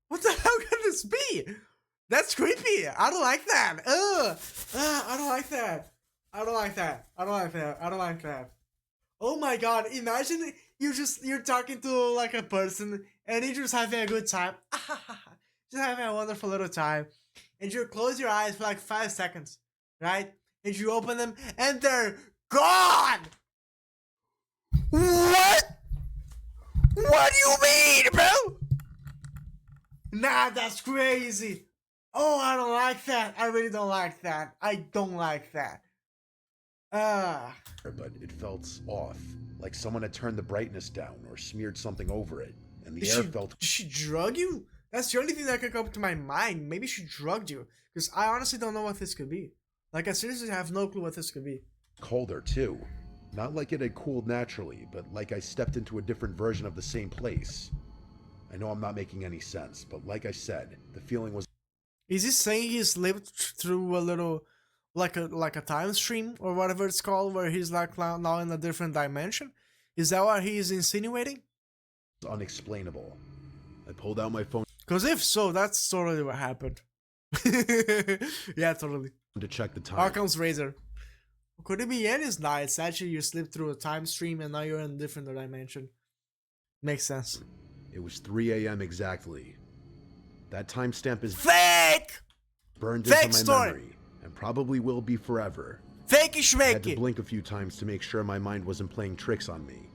What the hell can this be? That's creepy. I don't like that. Ugh. I don't like that. I don't like that. I don't like that. I don't like that. Oh my god, imagine you're talking to like a person and you're just having a good time. Just having a wonderful little time. And you close your eyes for like 5 seconds, right? And you open them and they're gone! What? What do you mean, bro? Nah, that's crazy. Oh, I don't like that. I really don't like that. I don't like that. But it felt off, like someone had turned the brightness down or smeared something over it, and the Did air she, felt did she drug you? That's the only thing that could come to my mind. Maybe she drugged you. Because I honestly don't know what this could be. Like, I seriously have no clue what this could be. colder too. Not like it had cooled naturally, but like I stepped into a different version of the same place. I know I'm not making any sense, but like I said, the feeling was Is he saying he's lived through a little, like a time stream or whatever it's called, where he's like now in a different dimension? Is that what he is insinuating? unexplainable. I pulled out my phone Because if so, that's totally what happened. Yeah, totally. to check the time. Arkham's Razor. Could it be Ennis Nights? Actually, you slipped through a time stream and now you're in a different dimension. Makes sense. It was 3 a.m. exactly. That timestamp is Fake! burned Fake into my story. memory, and probably will be forever. Fakey I had to schmakey! blink a few times to make sure my mind wasn't playing tricks on me.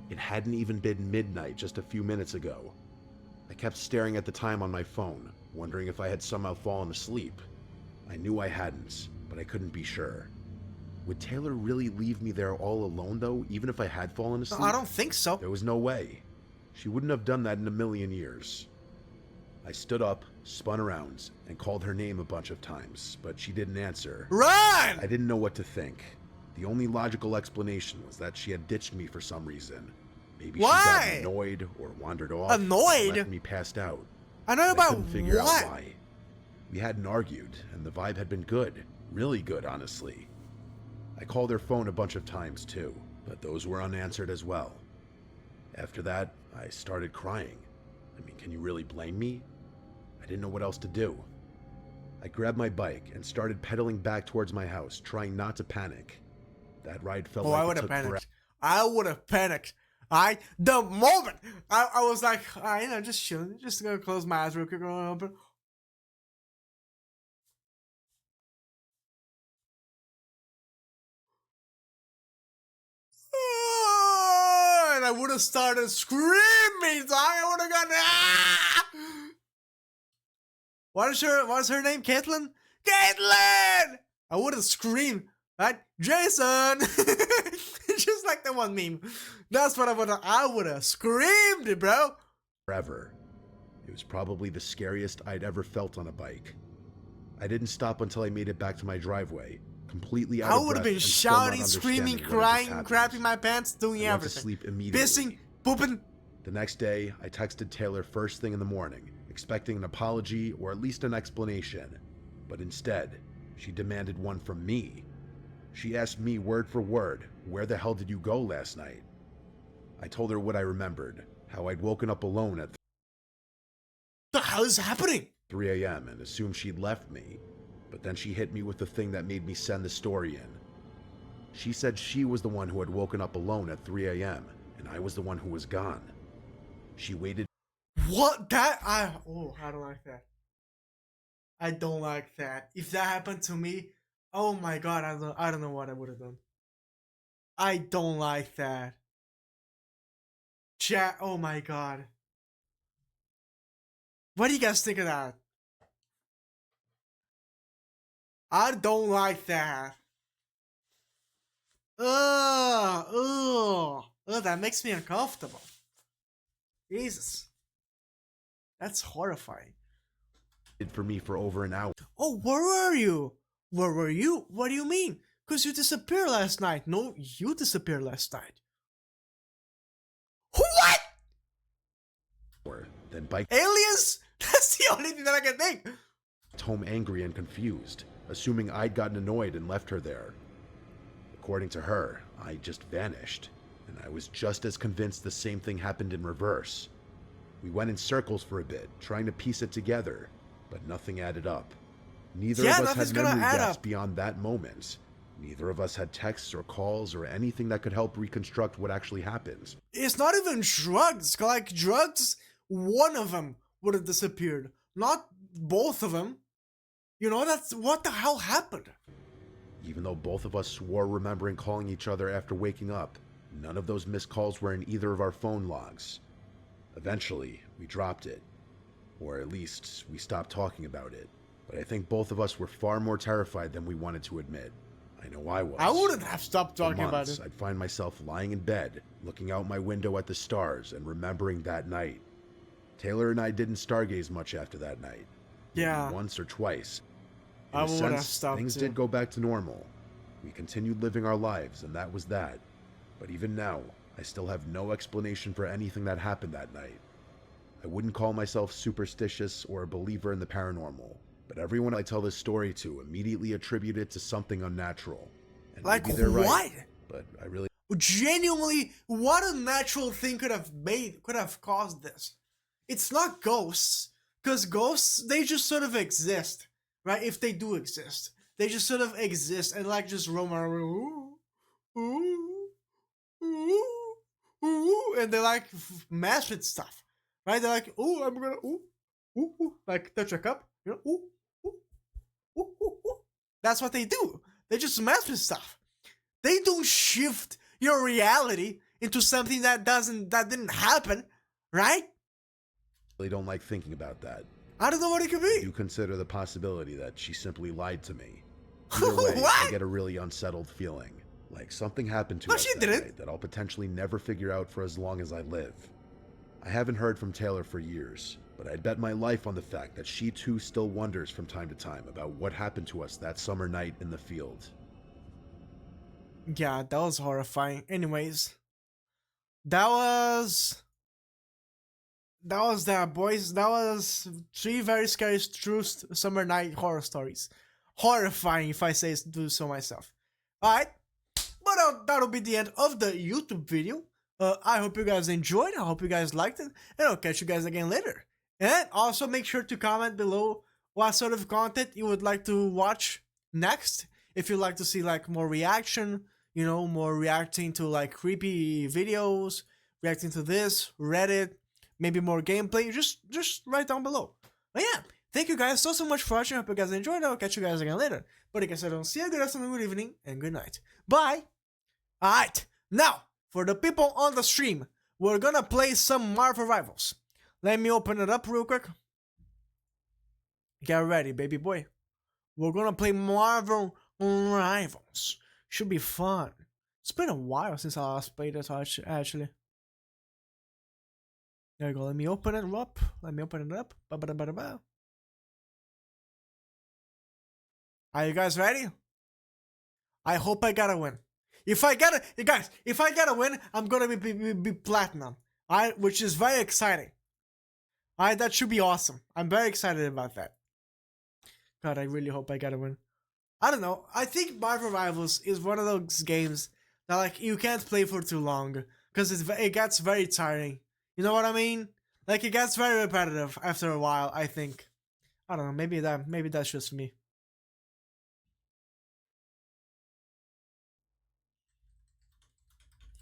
It hadn't even been midnight just a few minutes ago. I kept staring at the time on my phone, wondering if I had somehow fallen asleep. I knew I hadn't, but I couldn't be sure. Would Taylor really leave me there all alone though, even if I had fallen No, asleep? I don't think so. There was no way. She wouldn't have done that in a million years. I stood up, spun around, and called her name a bunch of times, but she didn't answer. Run! I didn't know what to think. The only logical explanation was that she had ditched me for some reason. Maybe she Why? got annoyed or wandered off. Annoyed? And left me passed out. I know I about couldn't figure out what? why. We hadn't argued, and the vibe had been good. Really good, honestly. I called her phone a bunch of times too, but those were unanswered as well. After that, I started crying. I mean, can you really blame me? I didn't know what else to do. I grabbed my bike and started pedaling back towards my house, trying not to panic. That ride felt Oh, like I it would have took panicked. forever. I would have panicked. The moment I was like, just chilling, just gonna close my eyes real quick, gonna open. And I would have started screaming. So I would have gone. Ah! What's her name? Caitlin. Caitlin! I would have screamed. Right, Jason. Just like that one meme. That's what I would have screamed, bro. Forever. It was probably the scariest I'd ever felt on a bike. I didn't stop until I made it back to my driveway, completely out I of would have breath been and still not shouting, screaming, understanding what had just crying, happened. crapping my pants, doing I went to everything. sleep immediately. Pissing, pooping. The next day, I texted Taylor first thing in the morning, expecting an apology or at least an explanation. But instead, she demanded one from me. She asked me word for word, where the hell did you go last night? I told her what I remembered, how I'd woken up alone at What the hell is happening? 3 a.m. and assumed she'd left me, but then she hit me with the thing that made me send the story in. She said she was the one who had woken up alone at 3 a.m. and I was the one who was gone. She waited What? I don't like that. I don't like that. If that happened to me, oh my god, I don't know what I would have done. I don't like that. Chat, oh my god. What do you guys think of that? I don't like that. Ugh, that makes me uncomfortable. Jesus. That's horrifying. for me for over an hour. Oh, where were you? Where were you? What do you mean? Because you disappeared last night. No, you disappeared last night. What? Then biked Aliens? That's the only thing that I can think. home angry and confused, assuming I'd gotten annoyed and left her there. According to her, I just vanished, and I was just as convinced the same thing happened in reverse. We went in circles for a bit, trying to piece it together, but nothing added up. Neither Yeah, of us nothing's had gonna memory add gaps up. beyond that moment. Neither of us had texts or calls or anything that could help reconstruct what actually happened. It's not even drugs. Like, drugs, one of them would have disappeared. Not both of them. You know, that's what the hell happened. Even though both of us swore remembering calling each other after waking up, none of those missed calls were in either of our phone logs. Eventually, we dropped it. Or at least, we stopped talking about it. But I think both of us were far more terrified than we wanted to admit. I know I was. I wouldn't have stopped For talking about months, it. I'd find myself lying in bed, looking out my window at the stars and remembering that night. Taylor and I didn't stargaze much after that night. Maybe Yeah. once or twice. In I a would have sense, stopped things too. did go back to normal. We continued living our lives, and that was that. But even now, I still have no explanation for anything that happened that night. I wouldn't call myself superstitious or a believer in the paranormal, but everyone I tell this story to immediately attribute it to something unnatural. And Like, maybe they're what? right, but I really Genuinely, what unnatural thing could have caused this? It's not ghosts, because ghosts, they just sort of exist, right? If they do exist, they just sort of exist and like just roam around, ooh, ooh, ooh, ooh, and they like mess with stuff, right? They're like, ooh, I'm gonna, ooh, like touch a cup, you know, ooh. That's what they do. They just mess with stuff. They don't shift your reality into something that didn't happen, right? don't like thinking about that. I don't know what it could You be. consider the possibility that she simply lied to me. Either way, I What? get a really unsettled feeling. Like something happened to No, us she that didn't. night that I'll potentially never figure out for as long as I live. I haven't heard from Taylor for years, but I'd bet my life on the fact that she too still wonders from time to time about what happened to us that summer night in the field. Yeah, that was horrifying. Anyways, that was that, boys. That was 3 very scary true summer night horror stories. Horrifying, if I say do so myself. Alright, but that'll be the end of the YouTube video. I hope you guys enjoyed. I hope you guys liked it, and I'll catch you guys again later. And also make sure to comment below what sort of content you would like to watch next. If you'd like to see like more reaction, you know, more reacting to like creepy videos, reacting to this, Reddit, maybe more gameplay, just write down below. But yeah, thank you guys so much for watching. I hope you guys enjoyed. I'll catch you guys again later. But like I said, I'll see you. Good afternoon, good evening, and good night. Bye. Alright, now for the people on the stream, we're gonna play some Marvel Rivals. Let me open it up real quick. Get ready, baby boy. We're gonna play Marvel Rivals. Should be fun. It's been a while since I last played this, actually. There you go. Let me open it up. Ba-ba-da-ba-da-ba. Are you guys ready? I hope I gotta win. If I gotta win, I'm gonna be platinum. Alright, which is very exciting. Alright, that should be awesome. I'm very excited about that. God, I really hope I gotta win. I don't know. I think Marvel Rivals is one of those games that like you can't play for too long because it gets very tiring. You know what I mean? Like it gets very repetitive after a while. I think. I don't know. Maybe that's just me.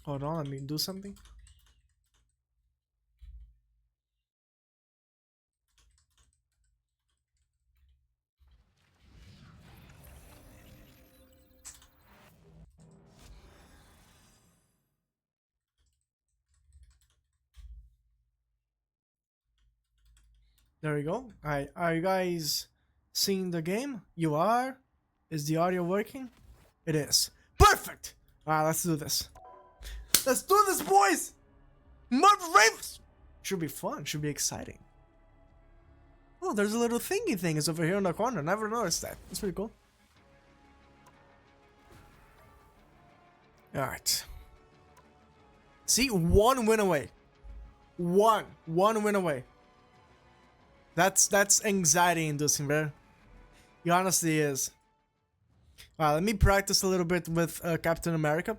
Hold on. Let me do something. There we go. Alright, are you guys seeing the game? You are? Is the audio working? It is. Perfect! Alright, let's do this. Let's do this, boys! Mud Ravens! Should be fun, should be exciting. Oh, there's a little thingy thing is over here in the corner. Never noticed that. That's pretty cool. Alright. See, one win away. One win away. That's anxiety inducing, bro. It honestly is. Alright, let me practice a little bit with Captain America.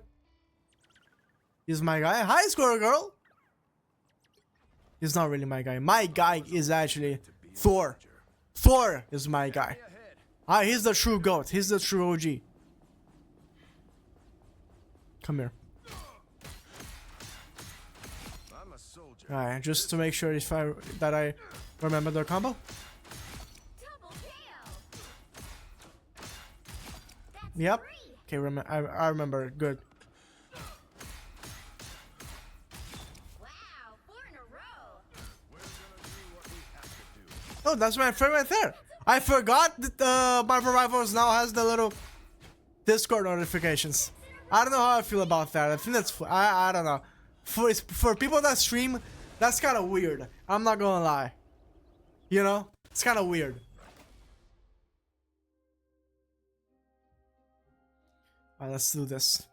He's my guy. Hi, Squirrel Girl! He's not really my guy. My guy is actually Thor. Thor is my guy. Ah, he's the true GOAT. He's the true OG. Come here. Alright, just to make sure that I remember the combo. Yep. Okay, I remember. Good. Oh, that's my friend right there. I forgot that Marvel Rivals now has the little Discord notifications. I don't know how I feel about that. I think that's I don't know. For people that stream, that's kind of weird. I'm not gonna lie. You know, it's kind of weird. Alright, let's do this.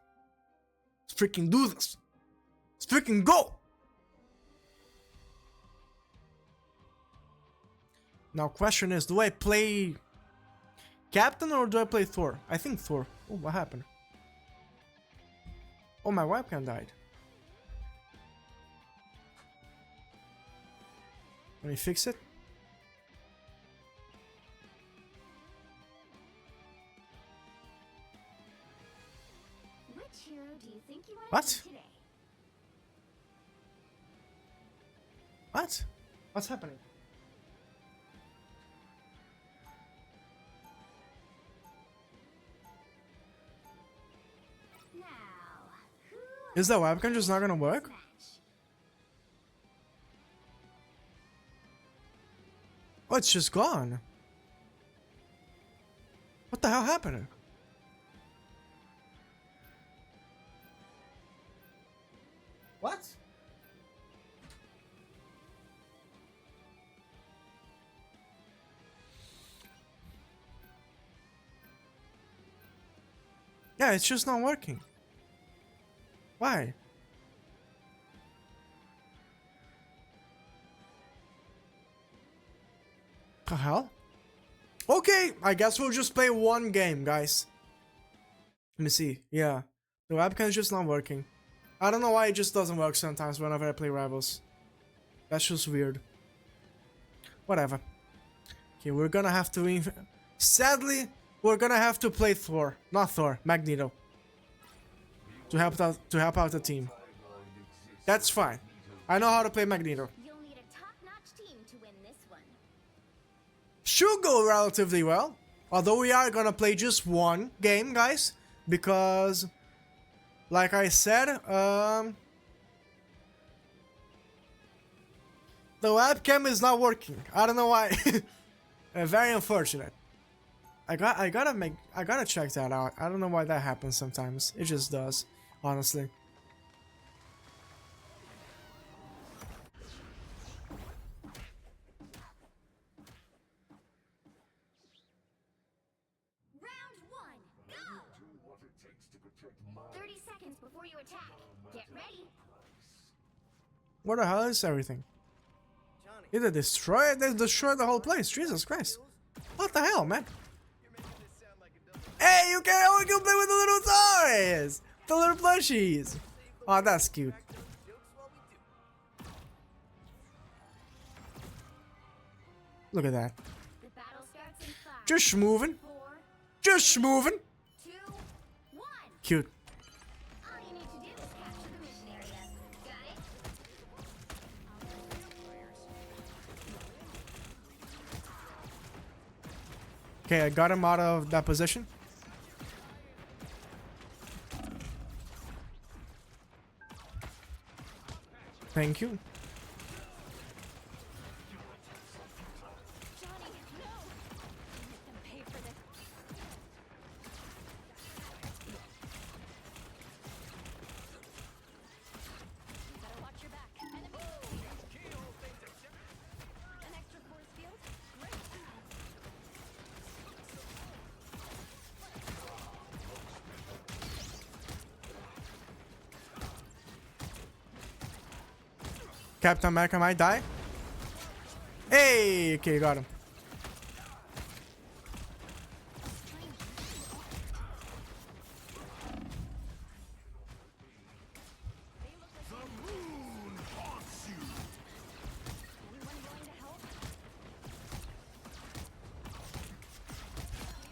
Let's freaking do this. Let's freaking go. Now, question is, do I play Captain or do I play Thor? I think Thor. Oh, what happened? Oh, my webcam died. Let me fix it. Which hero do you think you want What? to be today? What? What's happening? Now, who Is the webcam just not gonna work? match? Oh, it's just gone. What the hell happened? What? Yeah, it's just not working. Why? The hell? Okay, I guess we'll just play one game, guys. Let me see. Yeah, the webcam is just not working. I don't know why it just doesn't work sometimes whenever I play Rivals. That's just weird. Whatever. Okay, we're gonna have to... Sadly, we're gonna have to play Thor. Not Thor, Magneto. To help out the team. That's fine. I know how to play Magneto. You'll need a top-notch team to win this one. Should go relatively well. Although we are gonna play just one game, guys. Because, like I said, the webcam is not working. I don't know why. Very unfortunate. I gotta check that out. I don't know why that happens sometimes. It just does, honestly. Round one, go! 30 seconds before you attack. Get ready. Where the hell is everything? Either destroy it, they destroy the whole place. Jesus Christ. What the hell, man? Hey, you can play with the little toys! The little plushies! Oh, that's cute. Look at that. The battle starts in 5, Just moving. 4, Just moving. 2, 1. Cute. All you need to do is capture the mission area. Got it? Okay, I got him out of that position. Thank you. Captain America might die. Hey, okay, got him.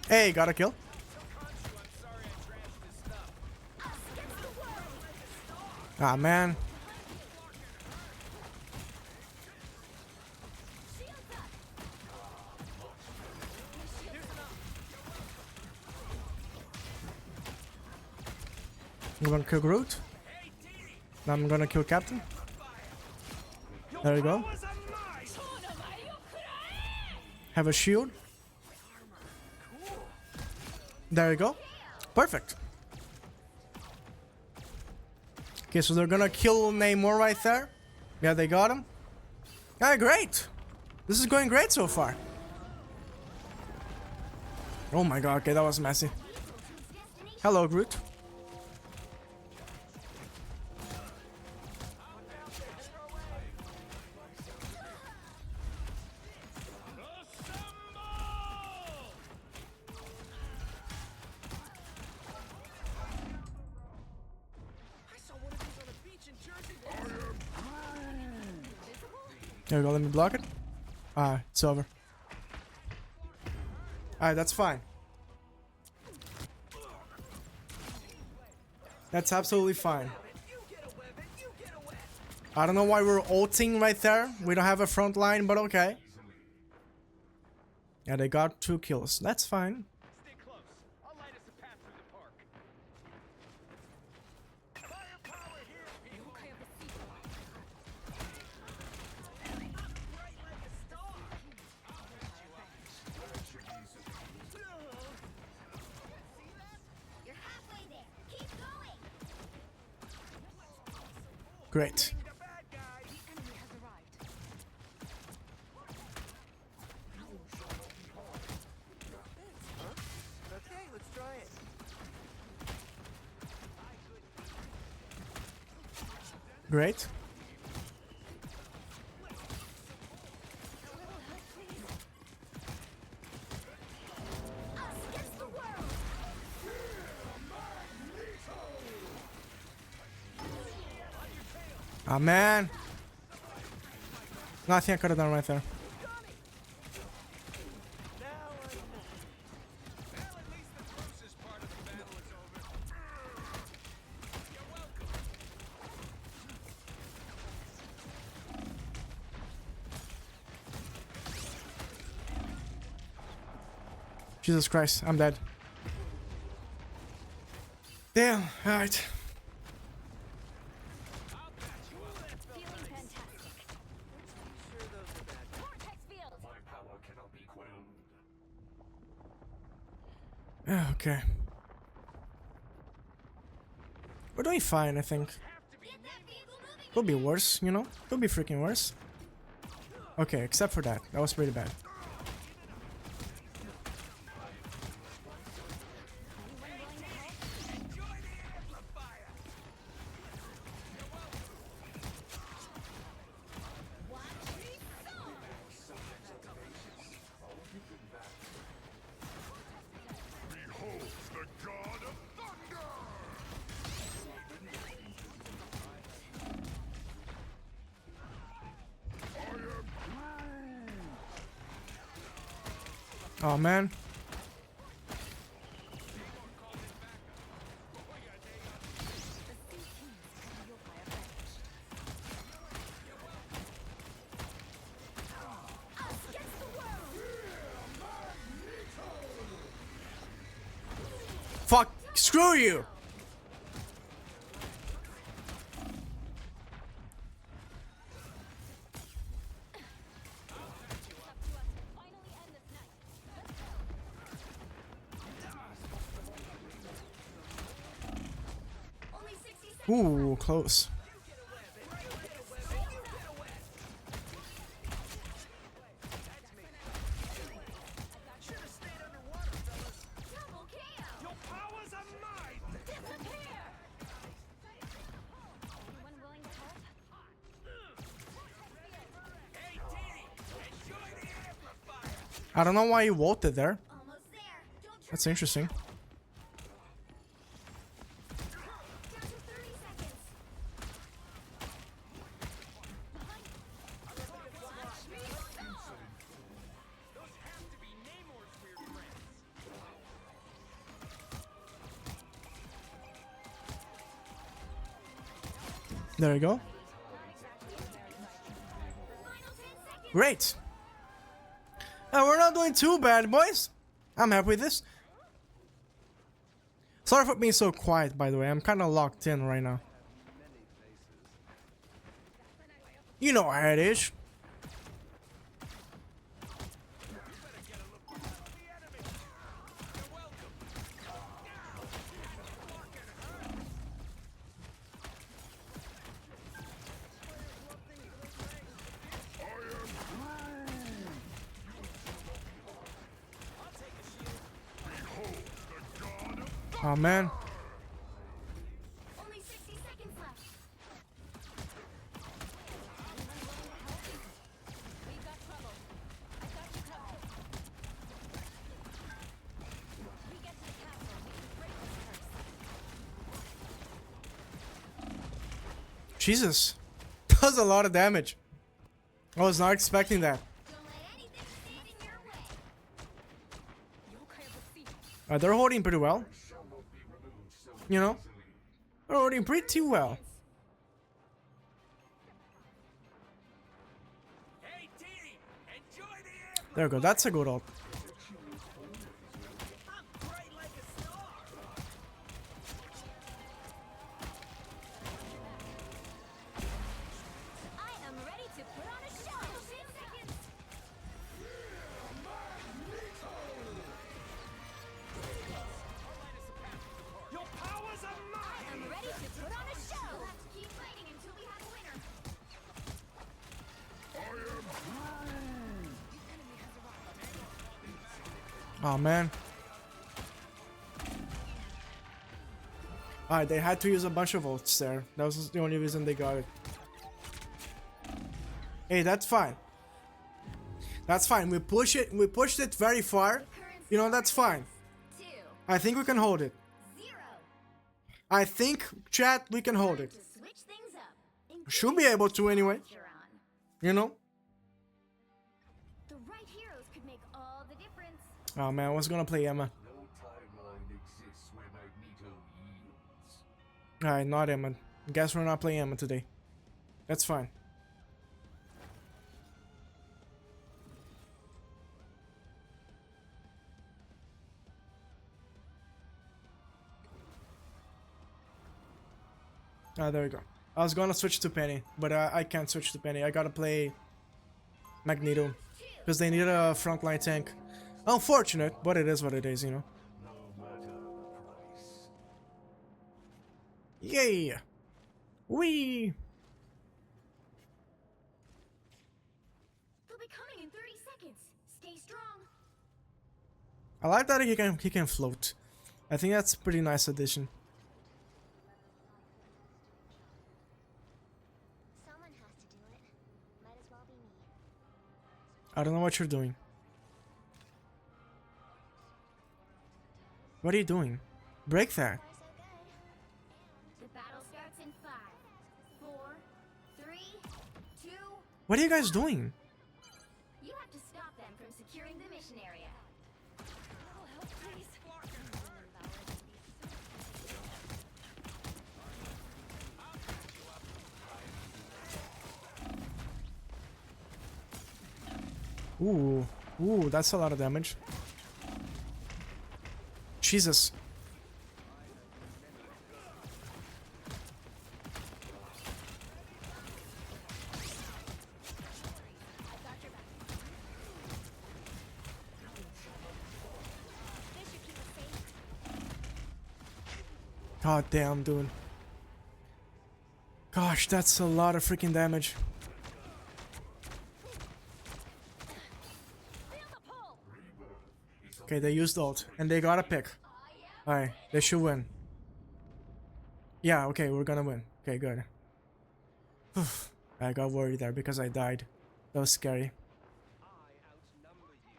Hey, got a kill. Ah, man. I'm gonna kill Groot. Now I'm gonna kill Captain. There we go. Have a shield. There we go. Perfect. Okay, so they're gonna kill Namor right there. Yeah, they got him. Yeah, great. This is going great so far. Oh my god, okay, that was messy. Hello, Groot. There we go, let me block it. Ah, it's over. Alright, that's fine. That's absolutely fine. I don't know why we're ulting right there. We don't have a front line, but okay. Yeah, they got 2 kills. That's fine. Stay close. I'll light us a path through the park. Firepower here. You're halfway there. Keep going. Great. The bad guy. The enemy has arrived. Okay, let's try it. Great. Us against the world. Ah, man. Nothing I could have done right there. Jesus Christ, I'm dead. Damn, alright. Feeling fantastic. Sure, those are bad. Vortex field. Yeah, okay. We're doing fine, I think. Get that vehicle moving. Could be worse, you know? Could be freaking worse. Okay, except for that. That was pretty bad. Oh man. Us against the world. Fuck! Screw you! Finally end this night. Only 60 seconds. Ooh, close. Double KO. Your powers are mine. Disappear. Anyone willing to help? I don't know why you vaulted there. Almost there. Don't trip. That's interesting. Down to 30 seconds. Those have to be Namor's weird friends. There you go. Final 10 seconds. Great. We're not doing too bad, boys. I'm happy with this. Sorry for being so quiet, by the way. I'm kind of locked in right now. You know how it is. Oh man. Only 60 seconds left. We've got trouble. I've got you covered. We get to the castle. We can break this curse. Jesus. That was a lot of damage. I was not expecting that. Don't let anything stand in your way. They're holding pretty well. You know? They're holding pretty well. Hey, Dee! Enjoy the air! There we go. That's a good ult. I'm bright like a star! I am ready to put on a show. 10 seconds. Your powers are mine! I'm ready to put on a show. We'll have to keep fighting until we have a winner. Oh man. Alright, they had to use a bunch of ults there. That was the only reason they got it. Hey, that's fine. That's fine. We pushed it very far. You know, that's fine. 2, I think we can hold it. 0. I think, chat, we can hold it. To switch things up. Should be able to anyway. You're on. You know? The right heroes could make all the difference. Oh man, I was gonna play Emma. No timeline exists where Magneto yields. Alright, not Emma. Guess we're not playing Emma today. That's fine. Ah, there we go. I was gonna switch to Penny, but I can't switch to Penny. I gotta play Magneto. Because they need a frontline tank. Unfortunate, but it is what it is, you know. No matter the price. Yay! Wee! They'll be coming in 30 seconds. Stay strong. I like that he can float. I think that's a pretty nice addition. Someone has to do it. Might as well be me. I don't know what you're doing. What are you doing? Break that. Far so good. The battle starts in 5, 4, 3, 2. What are you guys doing? You have to stop them from securing the mission area. Help, please. Ooh, that's a lot of damage. Jesus. This should keep us safe. God damn, dude. Gosh, that's a lot of freaking damage. Okay, they used ult, and they got a pick. Alright, they should win. Yeah, okay, we're gonna win. Okay, good. I got worried there because I died. That was scary. I outnumber you.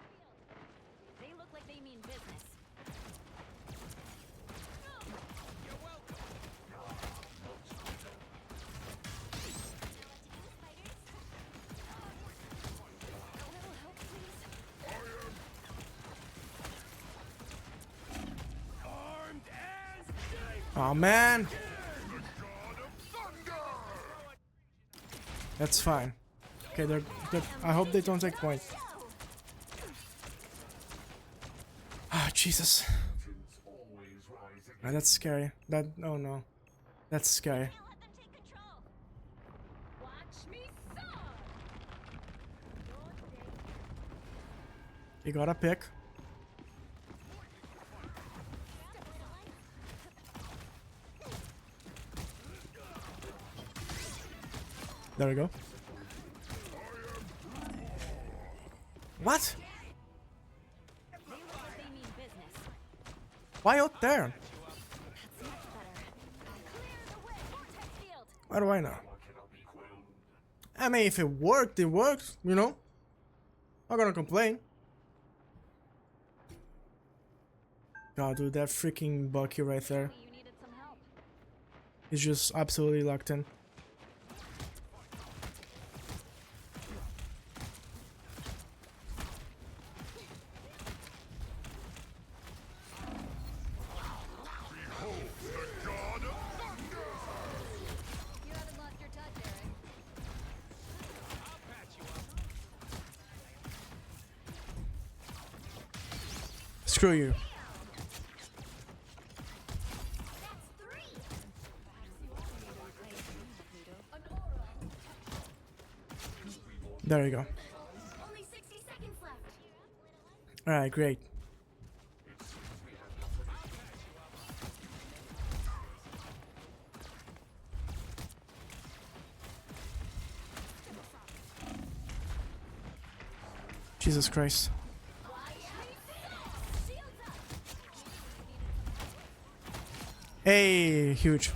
Oh man. That's fine. Okay, they're I hope they don't take point. Ah, Jesus. Ah, that's scary. Oh no. That's scary. You gotta pick. There we go. What? Why out there? Why do I know? I mean, if it worked, it worked, you know? Not gonna complain. God, dude, that freaking Bucky right there. He's just absolutely locked in. Screw you. There you go. Only 60 seconds left. Alright, great. Jesus Christ. Hey, huge.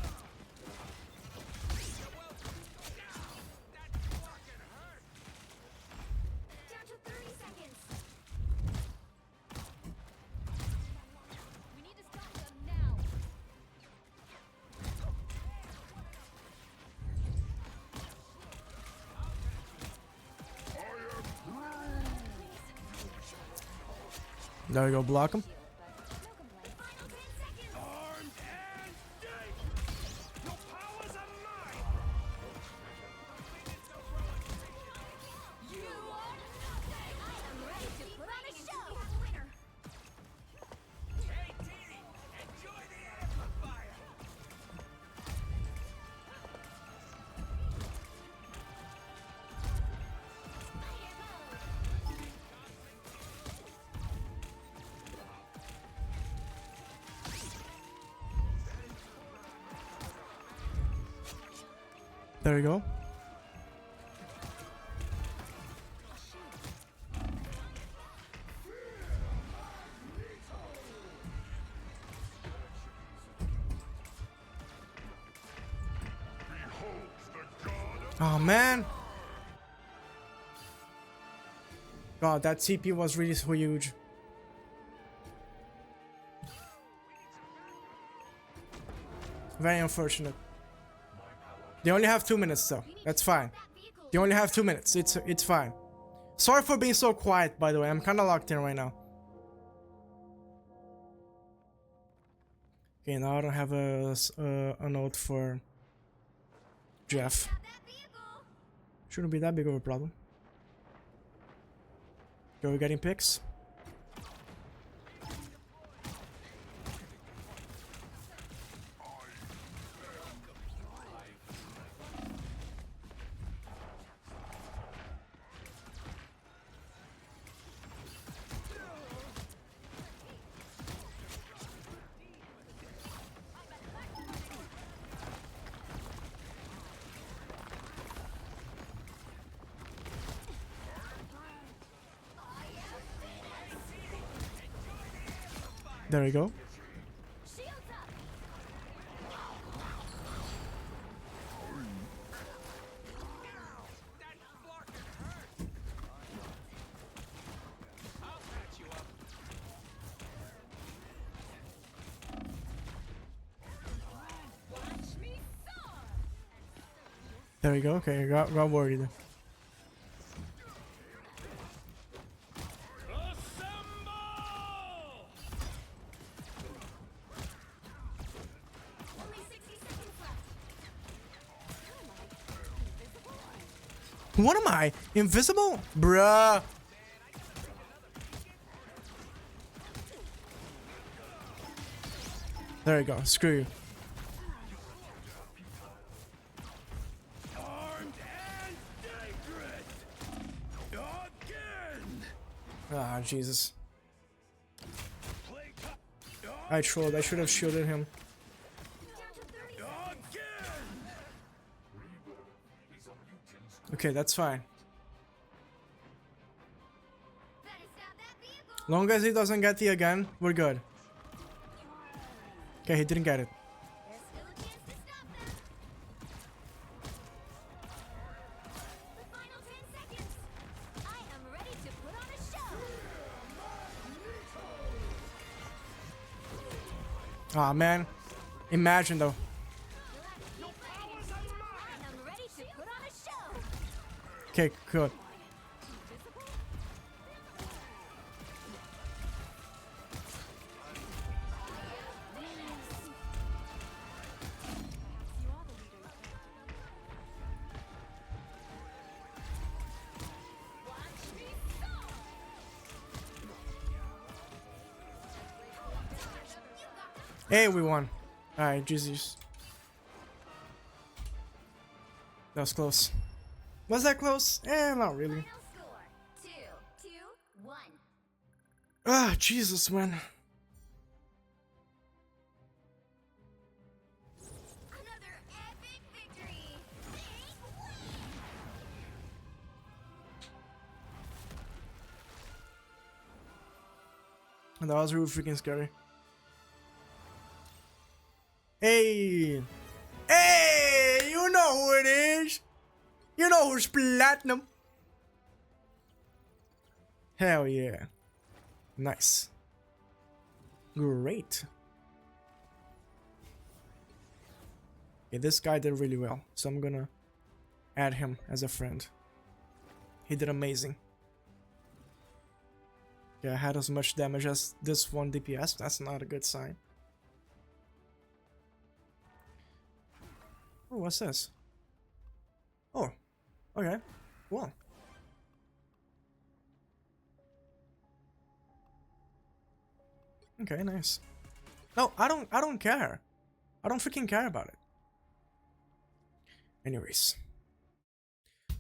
Down to 30 seconds. We need to stop them now. There we go, block him. Final 10 seconds. Armed and dead! Your powers are mine! You are nothing. I am ready to put on a show. Winner. Hey, Dee, enjoy the amplifier! There we go. Oh man. God, that TP was really so huge. Very unfortunate. They only have 2 minutes though. That's fine. They only have 2 minutes. It's fine. Sorry for being so quiet, by the way. I'm kind of locked in right now. Okay, now I don't have a note for Jeff. Shouldn't be that big of a problem. Okay, we're getting picks. There we go. Shields up. That blocker hurt! I'll patch you up. Watch me soar. There we go. Okay, got worried. Assemble! What am I? Invisible? Bruh. There you go. Screw you. Armed and dangerous. Again. Ah, Jesus. Play I trolled. I should have shielded him. again. Okay, that's fine. Better stop that vehicle. Long as he doesn't get the again, we're good. Okay, he didn't get it. There's still a chance to stop them. The final 10 seconds. I am ready to put on a show. Aw, man. Imagine though. I am ready to put on a show. Okay, good. Hey, we won. Alright, Jesus. That was close. Was that close? Not really. Final score 2-1. Ah, Jesus, man. Another epic victory. That was really freaking scary. Hey! Hey! You know who it is! You know who's platinum! Hell yeah. Nice. Great. Okay, this guy did really well, so I'm gonna add him as a friend. He did amazing. Yeah, I had as much damage as this one DPS. That's not a good sign. Oh, what's this? Oh, okay. Cool. Okay, nice. No, I don't care. I don't freaking care about it. Anyways.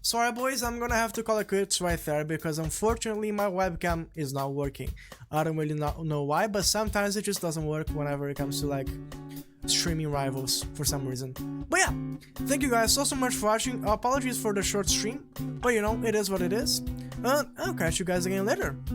Sorry boys, I'm gonna have to call it quits right there because unfortunately my webcam is not working. I don't really know why, but sometimes it just doesn't work whenever it comes to like streaming rivals for some reason. But yeah, thank you guys so much for watching. Apologies for the short stream, but you know, it is what it is. I'll catch you guys again later.